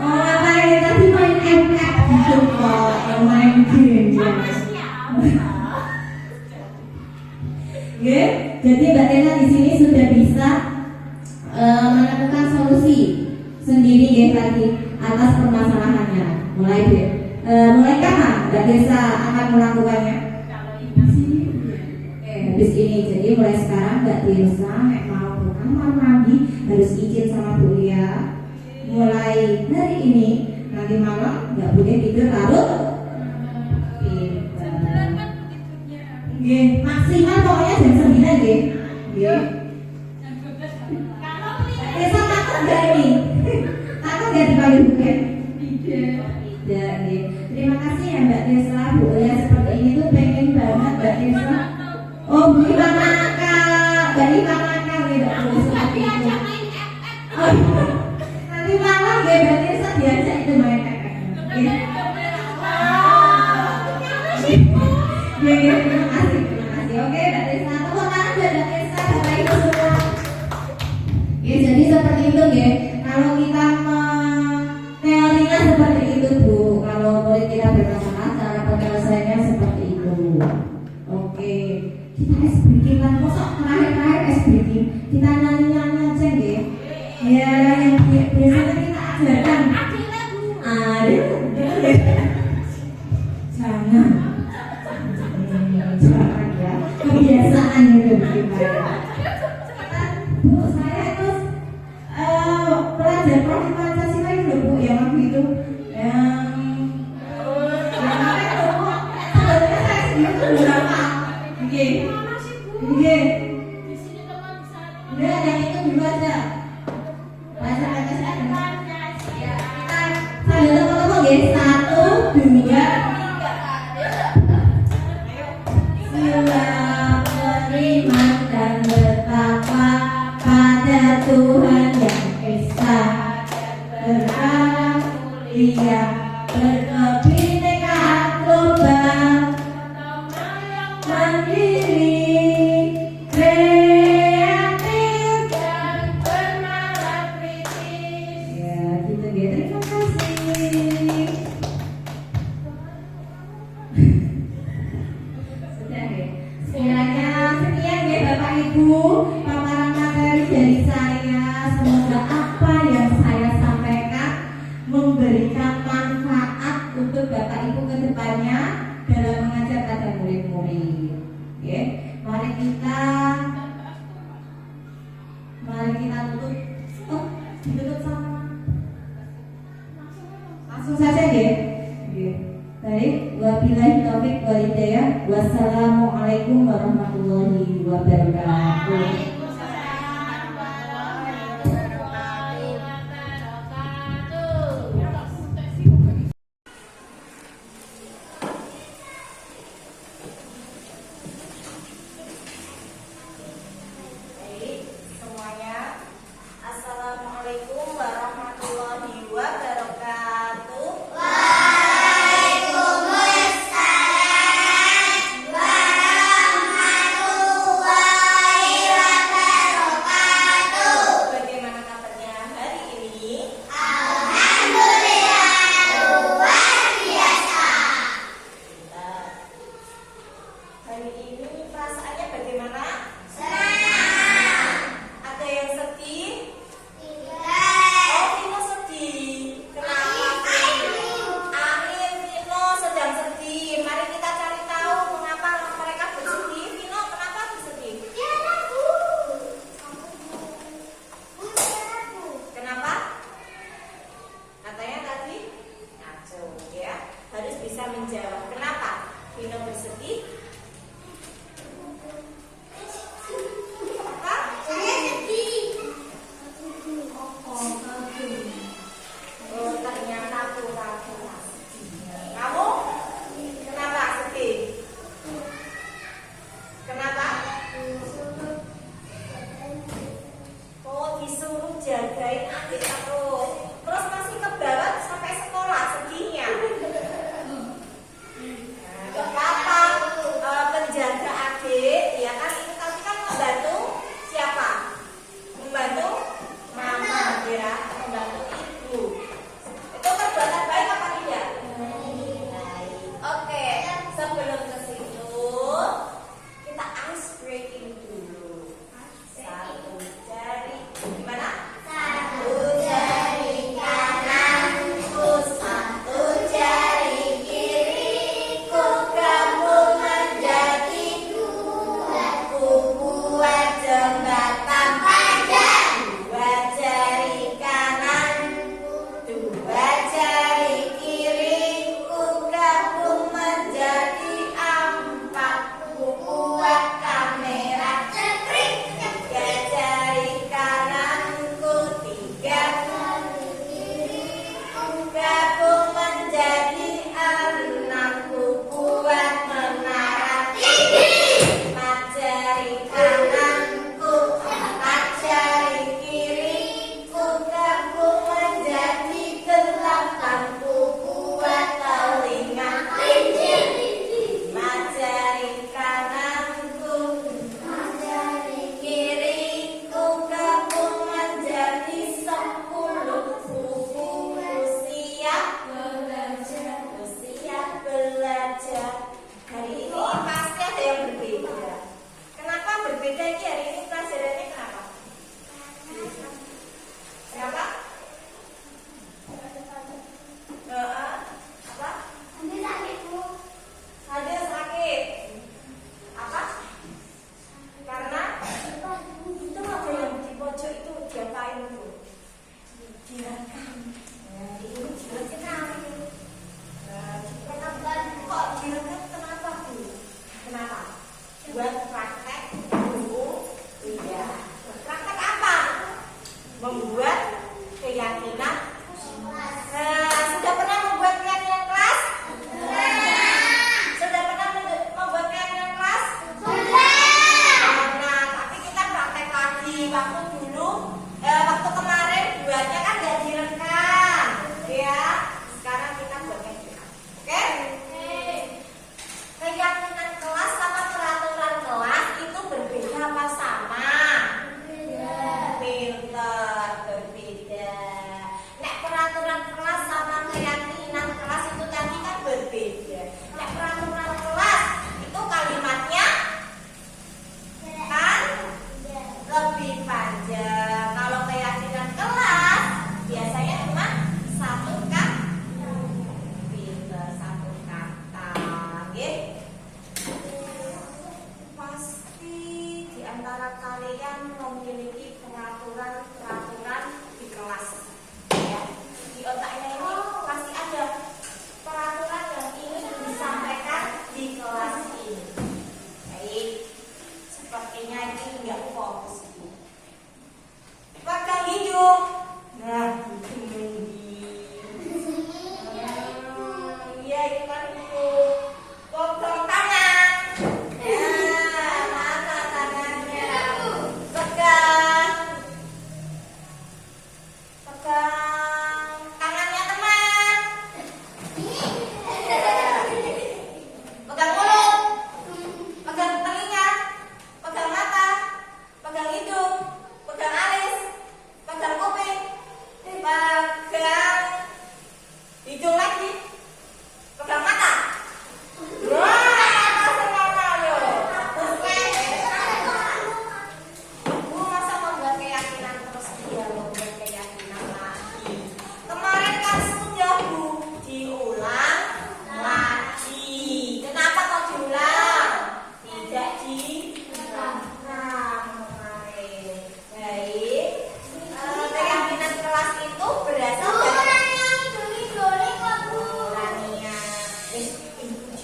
Makanya tadi main MF gitu kok, main game ya. Ya, jadi Mbak Tirsa di sini sudah bisa menemukan solusi sendiri ya tadi atas permasalahannya. Mulai kapan Mbak Tirsa akan melakukannya? Habis ini, jadi mulai sekarang Mbak Tirsa mau ke kamar mandi harus izin sama Bu Lia. Mulai hari ini nanti malam nggak boleh tidur larut. Nggih, maksimal pokoknya jam 9 nggih. Nggih. Tirsa takut nggak ini? Takut nggak dipanggil bukan? Tidak, nggih. Terima kasih ya Mbak Tirsa, Bu Lia seperti ini tuh pengen banget Mbak Tirsa. Oh, bukan nakal, dari nakal tidak boleh seperti itu. Oh, nanti malam ya berarti saya diajak itu main kakak. Ya, terima kasih. Oke, berarti satu orang sudah bisa Bapak Ibu semua. Ya, jadi seperti itu ya. Kalau kita teorinya seperti itu Bu, kalau murid kita bermasalah cara penyelesaiannya seperti itu. Oke. Kita es bikin kan kosong terakhir es bikin kita nyanyi aja ya. Ya yang biasanya kita ajarkan jangan ya kebiasaan itu kita. Bu saya itu pelajar profil Pancasila itu Bu yang waktu itu yang apa itu Bu sebenarnya saya sendiri berapa? Iya. Udah yang itu dulu aja. Bahasa Pancasila. Ya, kita sambil ngomong ya. 1, 2, 3. Sila beriman dan bertakwa pada Tuhan yang esa, berharap mulia, berkebinekaan global, mandiri, kreatif dan bernalar kritis. Ya, gitu ya. Terima kasih. Sudah ya. Sekiranya sekian ya Bapak Ibu paparan materi dari saya. Semoga apa yang saya sampaikan memberikan manfaat untuk Bapak Ibu ke depannya dalam mengajar pada murid-murid. Ya, mari kita tutup. Oh, ditutup sama langsung saja ya. Baik, wabillahi taufik wal hidayah. Wassalamualaikum warahmatullahi wabarakatuh. Assalamualaikum warahmatullahi wabarakatuh. Bagaimana kabarnya hari ini? Hari ini perasaannya bagaimana? Ada yang sedih? Oh, Vino sedih. Kenapa? Akhir Vino sedang sedih. Mari kita cari tahu mengapa mereka bersedih. Vino, kenapa bersedih? Kenapa? Katanya tadi ngaco, ya. Harus bisa menjawab. Kenapa Vino bersedih? Apa? Oh, ternyata pura-pura. Kamu kenapa sedih? Kenapa? Oh, disuruh jagain adik terus. Terus masih ke bawah sampai sekolah sedihnya.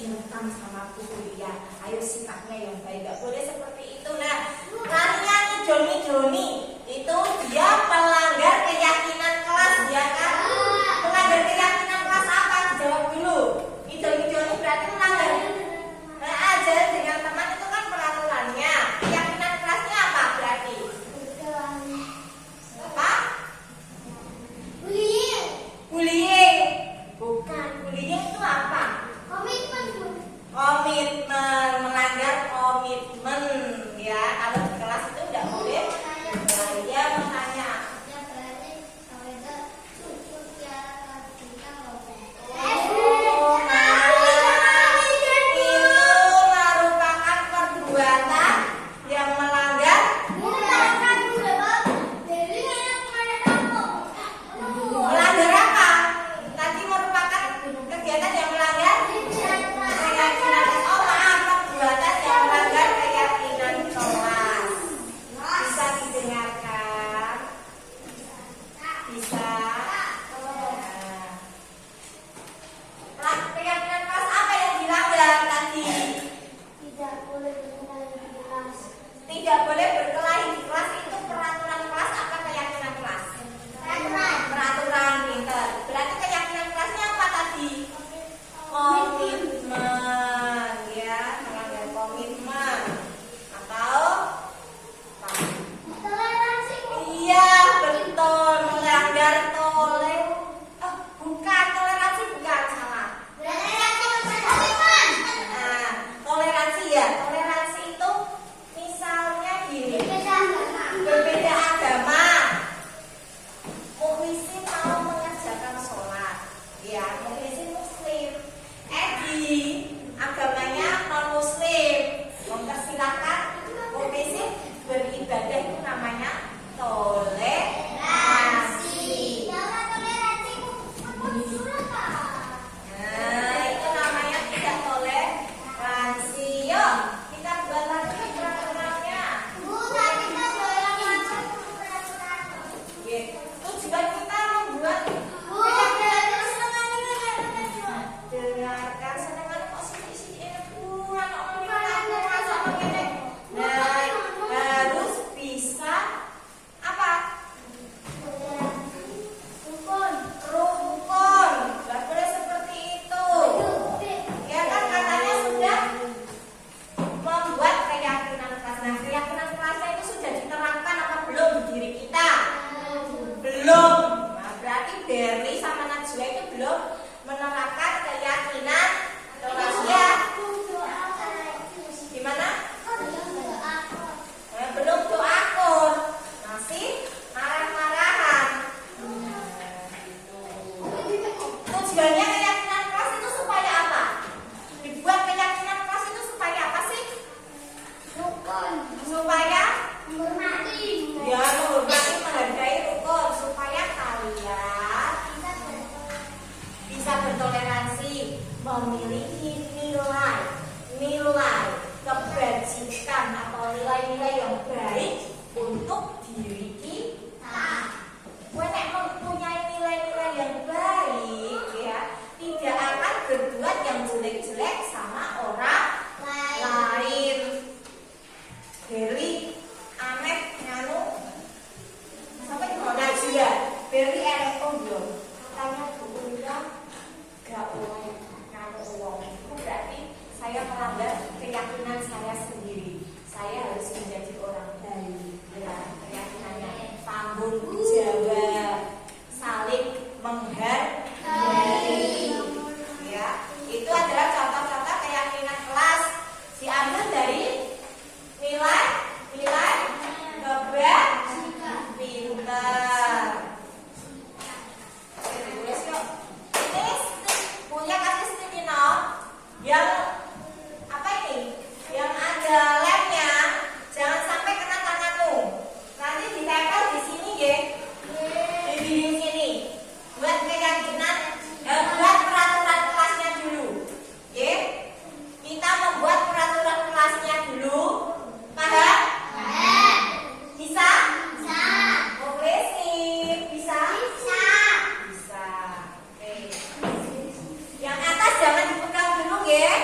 income sama kuliah. Ayo sifatnya yang baik, nggak boleh seperti itu. Nah, larinya nih Joni itu dia melanggar keyakinan kelas, ya kan? Melanggar keyakinan kelas apa? Jawab dulu. Joni berarti melanggar. Nah, jalan dengan teman itu kan peraturannya. Keyakinan kelasnya apa berarti? Apa? Bullying. Bukan. Bullying itu apa? Komitmen, melanggar komitmen, ya. Kalau di kelas itu tidak boleh. Dia bertanya. Oh, nah, itu merupakan perbuatan yang melanggar. Melanggar apa? Tadi merupakan kegiatan yang melanggar keyakinan. Oh maaf, perbuatan yang melanggar keyakinan kelas. Bisa didengarkan? Bisa. Nah, keyakinan kelas apa yang dilanggar tadi? Tidak boleh berkelahi di kelas, itu peraturan kelas apa keyakinan kelas? Peraturan, pinter. Berarti keyakinan kelasnya apa tadi? Komitmen, ya, melanggar komitmen atau apa? Iya, betul, melanggar bukan toleransi, bukan salah. Nah, toleransi ya, toleransi itu misalnya gini, berbeda agama. Muklisin mau mengerjakan sholat, ya, muklisin muslim. Di agamanya non muslim, mempersilahkan muklisin beribadah, itu namanya toleransi. Nah, itu namanya tidak toleransi. Yuk, kita buat lagi peraturannya. Tujuan kita membuat dengarkan senengan kok sini kurang sama gini. Nah, harus bisa apa? Rukun. Gak boleh seperti itu. Ya kan katanya sudah membuat keyakinan kelas. Nah, keyakinan kelasnya itu sudah diterapkan apa belum di diri kita? Belum. Nah, berarti Berli sama Najwa itu belum menerapkan keyakinan kelasnya. Gimana? Belum doakur, masih marah-marahan. Tujuannya keyakinan kelas itu supaya apa? Dibuat keyakinan kelas itu supaya apa sih? Supaya ya menghormati, menghargai rukun, supaya kalian bisa bertoleransi, memiliki nilai kebajikan atau nilai-nilai yang baik untuk diri kita. Gue nek mempunyai nilai-nilai yang baik, ya, tidak akan berbuat yang jelek-jelek sama orang lain. Beri aneh nganu sampai mau Najwa, beri elek ondo. Katanya bukunya gak uang nganu uang. Itu berarti saya melanggar keyakinan saya sendiri. Saya harus menjadi orang baik. Ya, keyakinannya tanggung jawab, saling menghargai. Ya, itu adalah contoh-contoh keyakinan kelas. Diambil dari nilai kebajikan, pintar. Tulis yuk. Ini punya kasih Stevino yang apa ini? Yang ada lemnya. Jangan sampai kena tanganmu. Nanti ditempel di sini, ya. Di dinding sini. Buat keyakinan, buat peraturan kelasnya dulu, ya. Kita membuat peraturan kelasnya dulu. Paham? Bisa? Boleh sih. Bisa? Bisa. Oke. Yang atas jangan dipegang dulu, ya.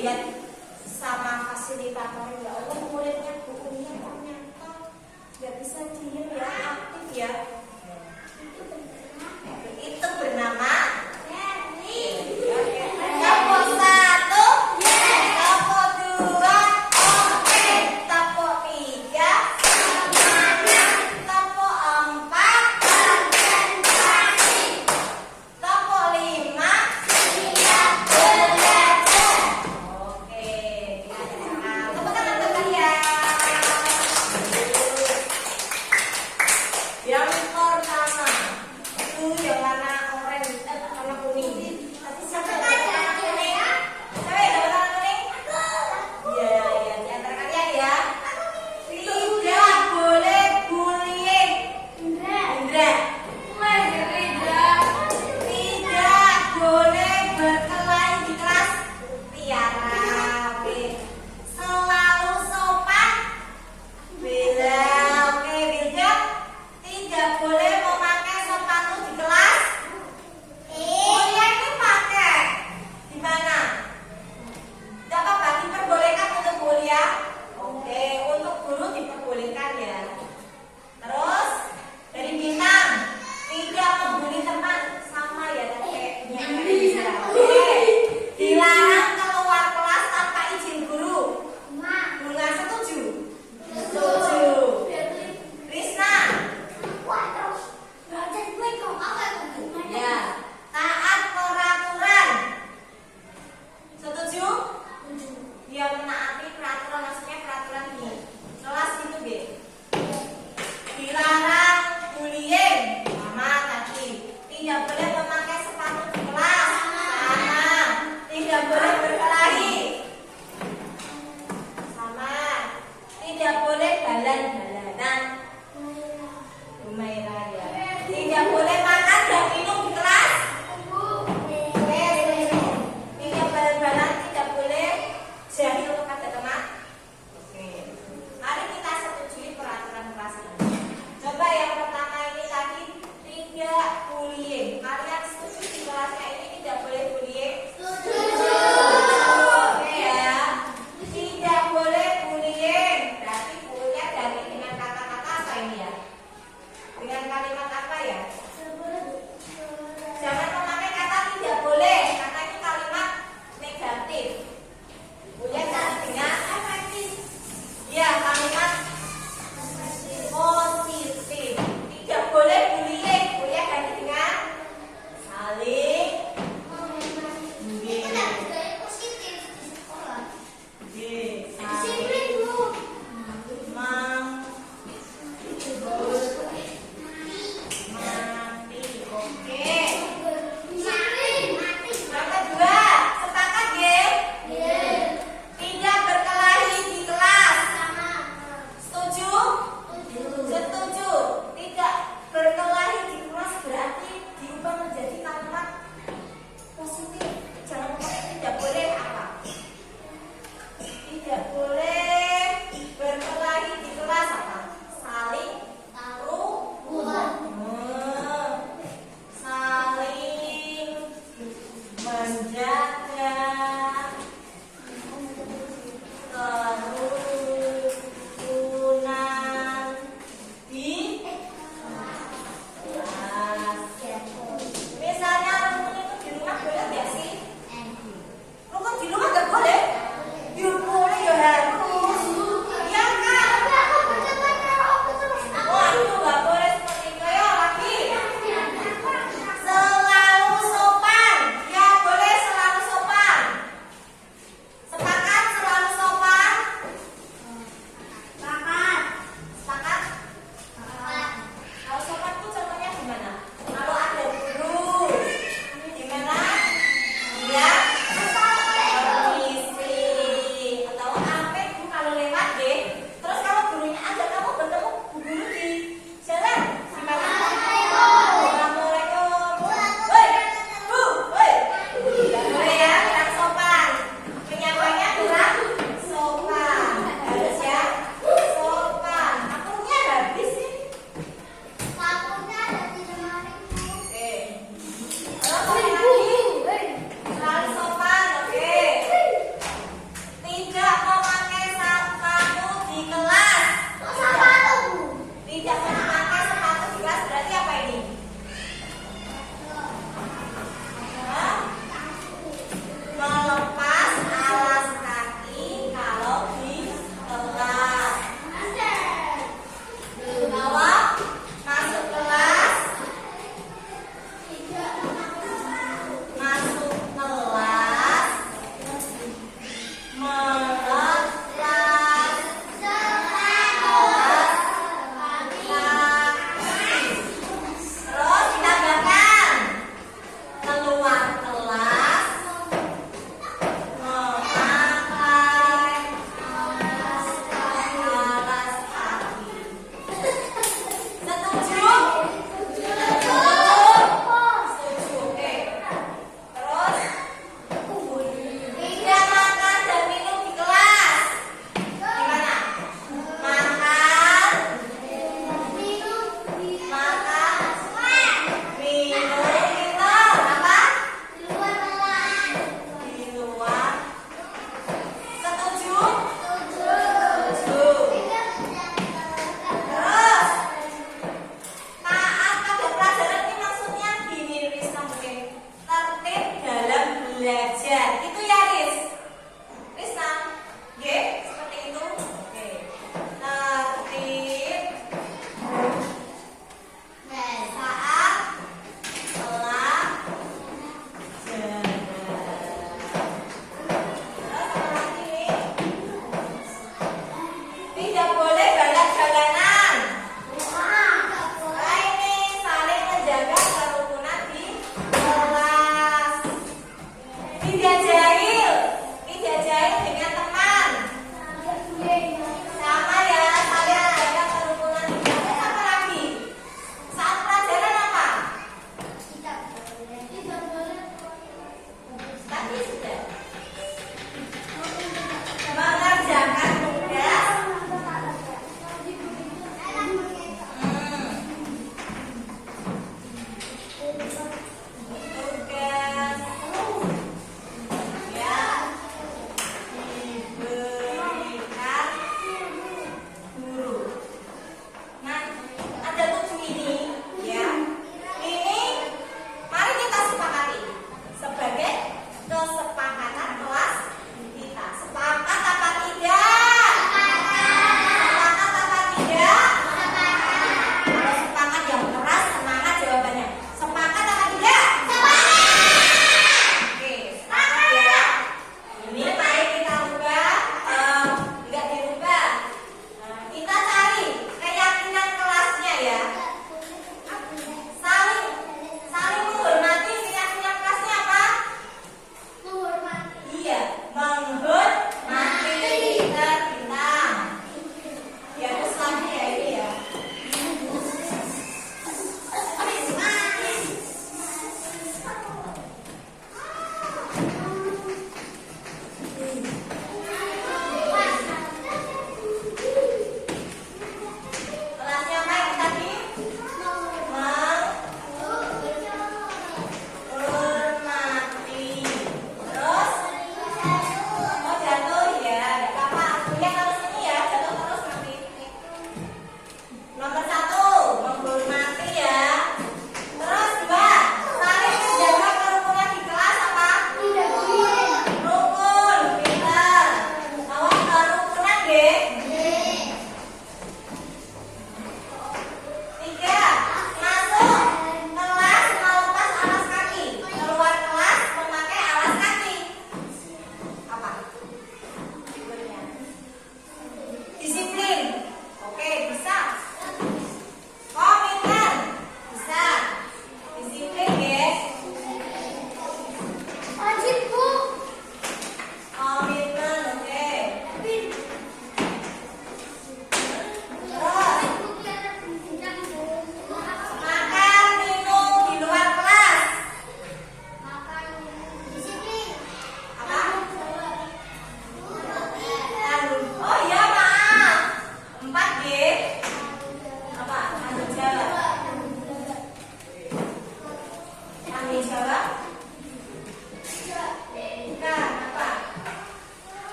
dilihat sama fasilitator. Ya Allah, muridnya bukunya ternyata nggak bisa diem ya, aktif ya. Itu bernama tepuk satu, tepuk dua, oke, tepuk tiga, tepuk empat, tepuk lima, oke. Tepuk tangan buat kalian. Yang pertama itu yang warna orange, warna kuning. Tapi siapa yang dapat warna kuning? Siapa yang dapat warna kuning? Iya, iya, di antara kalian ya. Tidak boleh bullying. Indra. Tidak boleh berkelahi di kelas. Tiara. Oke. Selalu sopan. Bella. Oke, Bilga. Tidak boleh memakai sepatu di kelas. Mulia ini pakai di mana? Tidak apa-apa, diperbolehkan untuk mulia. Oke, untuk guru diperbolehkan ya. Terus dari Bintang, tidak membuli teman, sama ya tadi kayaknya bisa. Oke, dilarang keluar kelas tanpa izin guru. Bunga setuju? Setuju. Krisna. Ya, taat peraturan. Setuju? Dia menaati peraturan yang sudah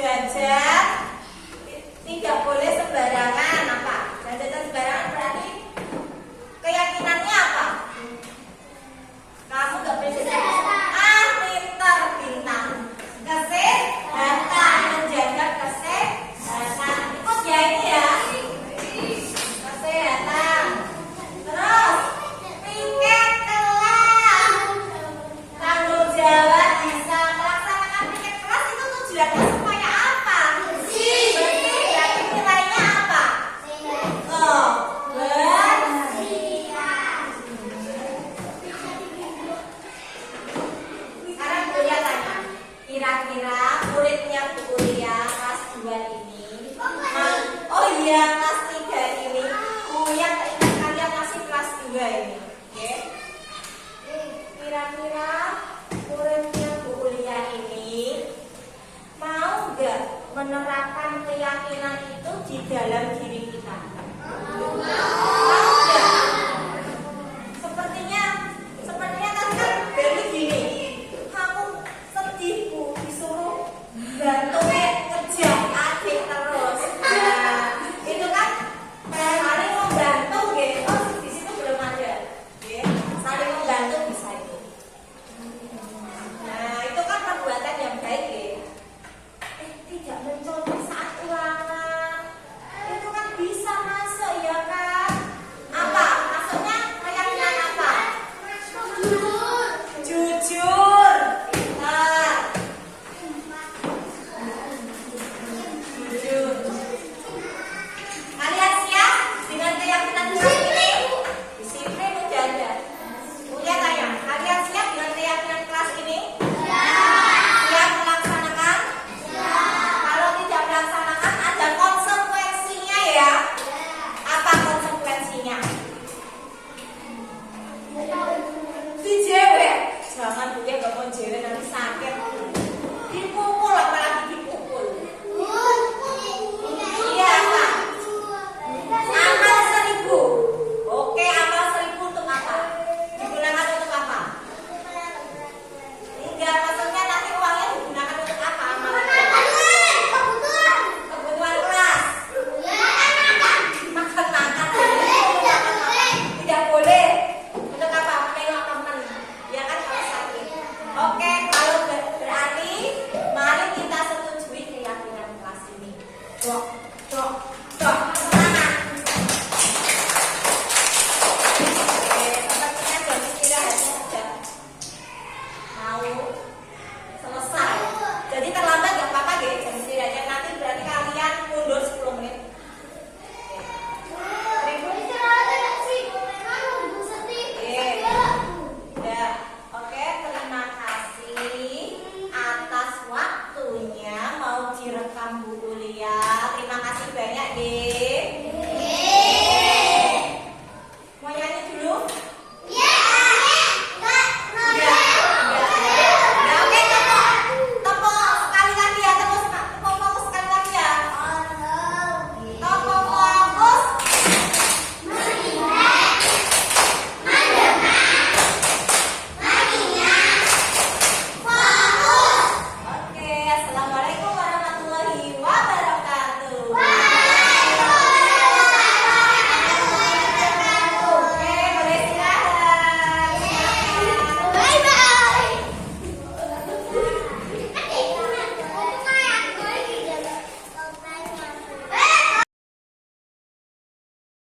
Jajan tidak boleh sembarangan. Apa? Jajan sembarangan berarti keyakinannya apa? Kamu gak boleh jajan. Pintar bintang. Kesehatan, menjaga kesehatan. Ikut ya ini ya. Kesehatan. Terus piket kelas. Tanggung jawab bisa melaksanakan piket kelas itu tujuannya supaya apa? Bersih. Berarti nilainya apa? Oh, bersihan. Sekarang Buya tanya, kira-kira muridnya Bu Kuliah kelas 2 ini, oh iya kelas 3 ini, Buya keinget kalian masih kelas 2 ini, oke? Kira-kira muridnya Bu Kuliah ini mau nggak menerapkan keyakinan itu di dalam diri kita? Mau nggak? Sepertinya kan Beli gini, aku sedih Bu, disuruh bantuin kerja adik terus. Nah, itu kan saling membantu, gitu. Oh, di situ belum ada, gitu. Saling membantu bisa itu. Nah, itu kan perbuatan yang baik, gitu. Tidak mencontoh saat ulangan, itu kan bisa masuk ya kan? Apa? Masuknya keyakinan apa? Jujur. Pintar. Jujur. Kalian siap dengan keyakinan kelas ini? Disiplin udah ada. Uya tanya, kalian siap dengan keyakinan kelas ini? Siap melaksanakan? Kalau tidak melaksanakan ada konsekuensinya ya. Apa konsekuensinya? Dijewek. Jangan Buya gak mau jewek nanti sakit. Dipukul, apalagi dipukul. Iya Pak. Amal 1000. Oke, amal 1000 untuk apa? Digunakan untuk apa? Enggak, maksudnya nanti uangnya digunakan untuk apa? Amal kebutuhan kelas. Makan-makan. Tidak boleh. Untuk apa? Menengok teman. Ya kan kalau sakit. Oke, kalau berarti mari kita setujui keyakinan kelas ini. Dok. Semangat. Oke, sepertinya jam istirahatnya sudah mau selesai. Jadi terlambat gak apa-apa deh jam istirahatnya. Nanti berarti kalian mundur 10 menit. Ya, oke, terima kasih atas waktunya. Mau direkam buku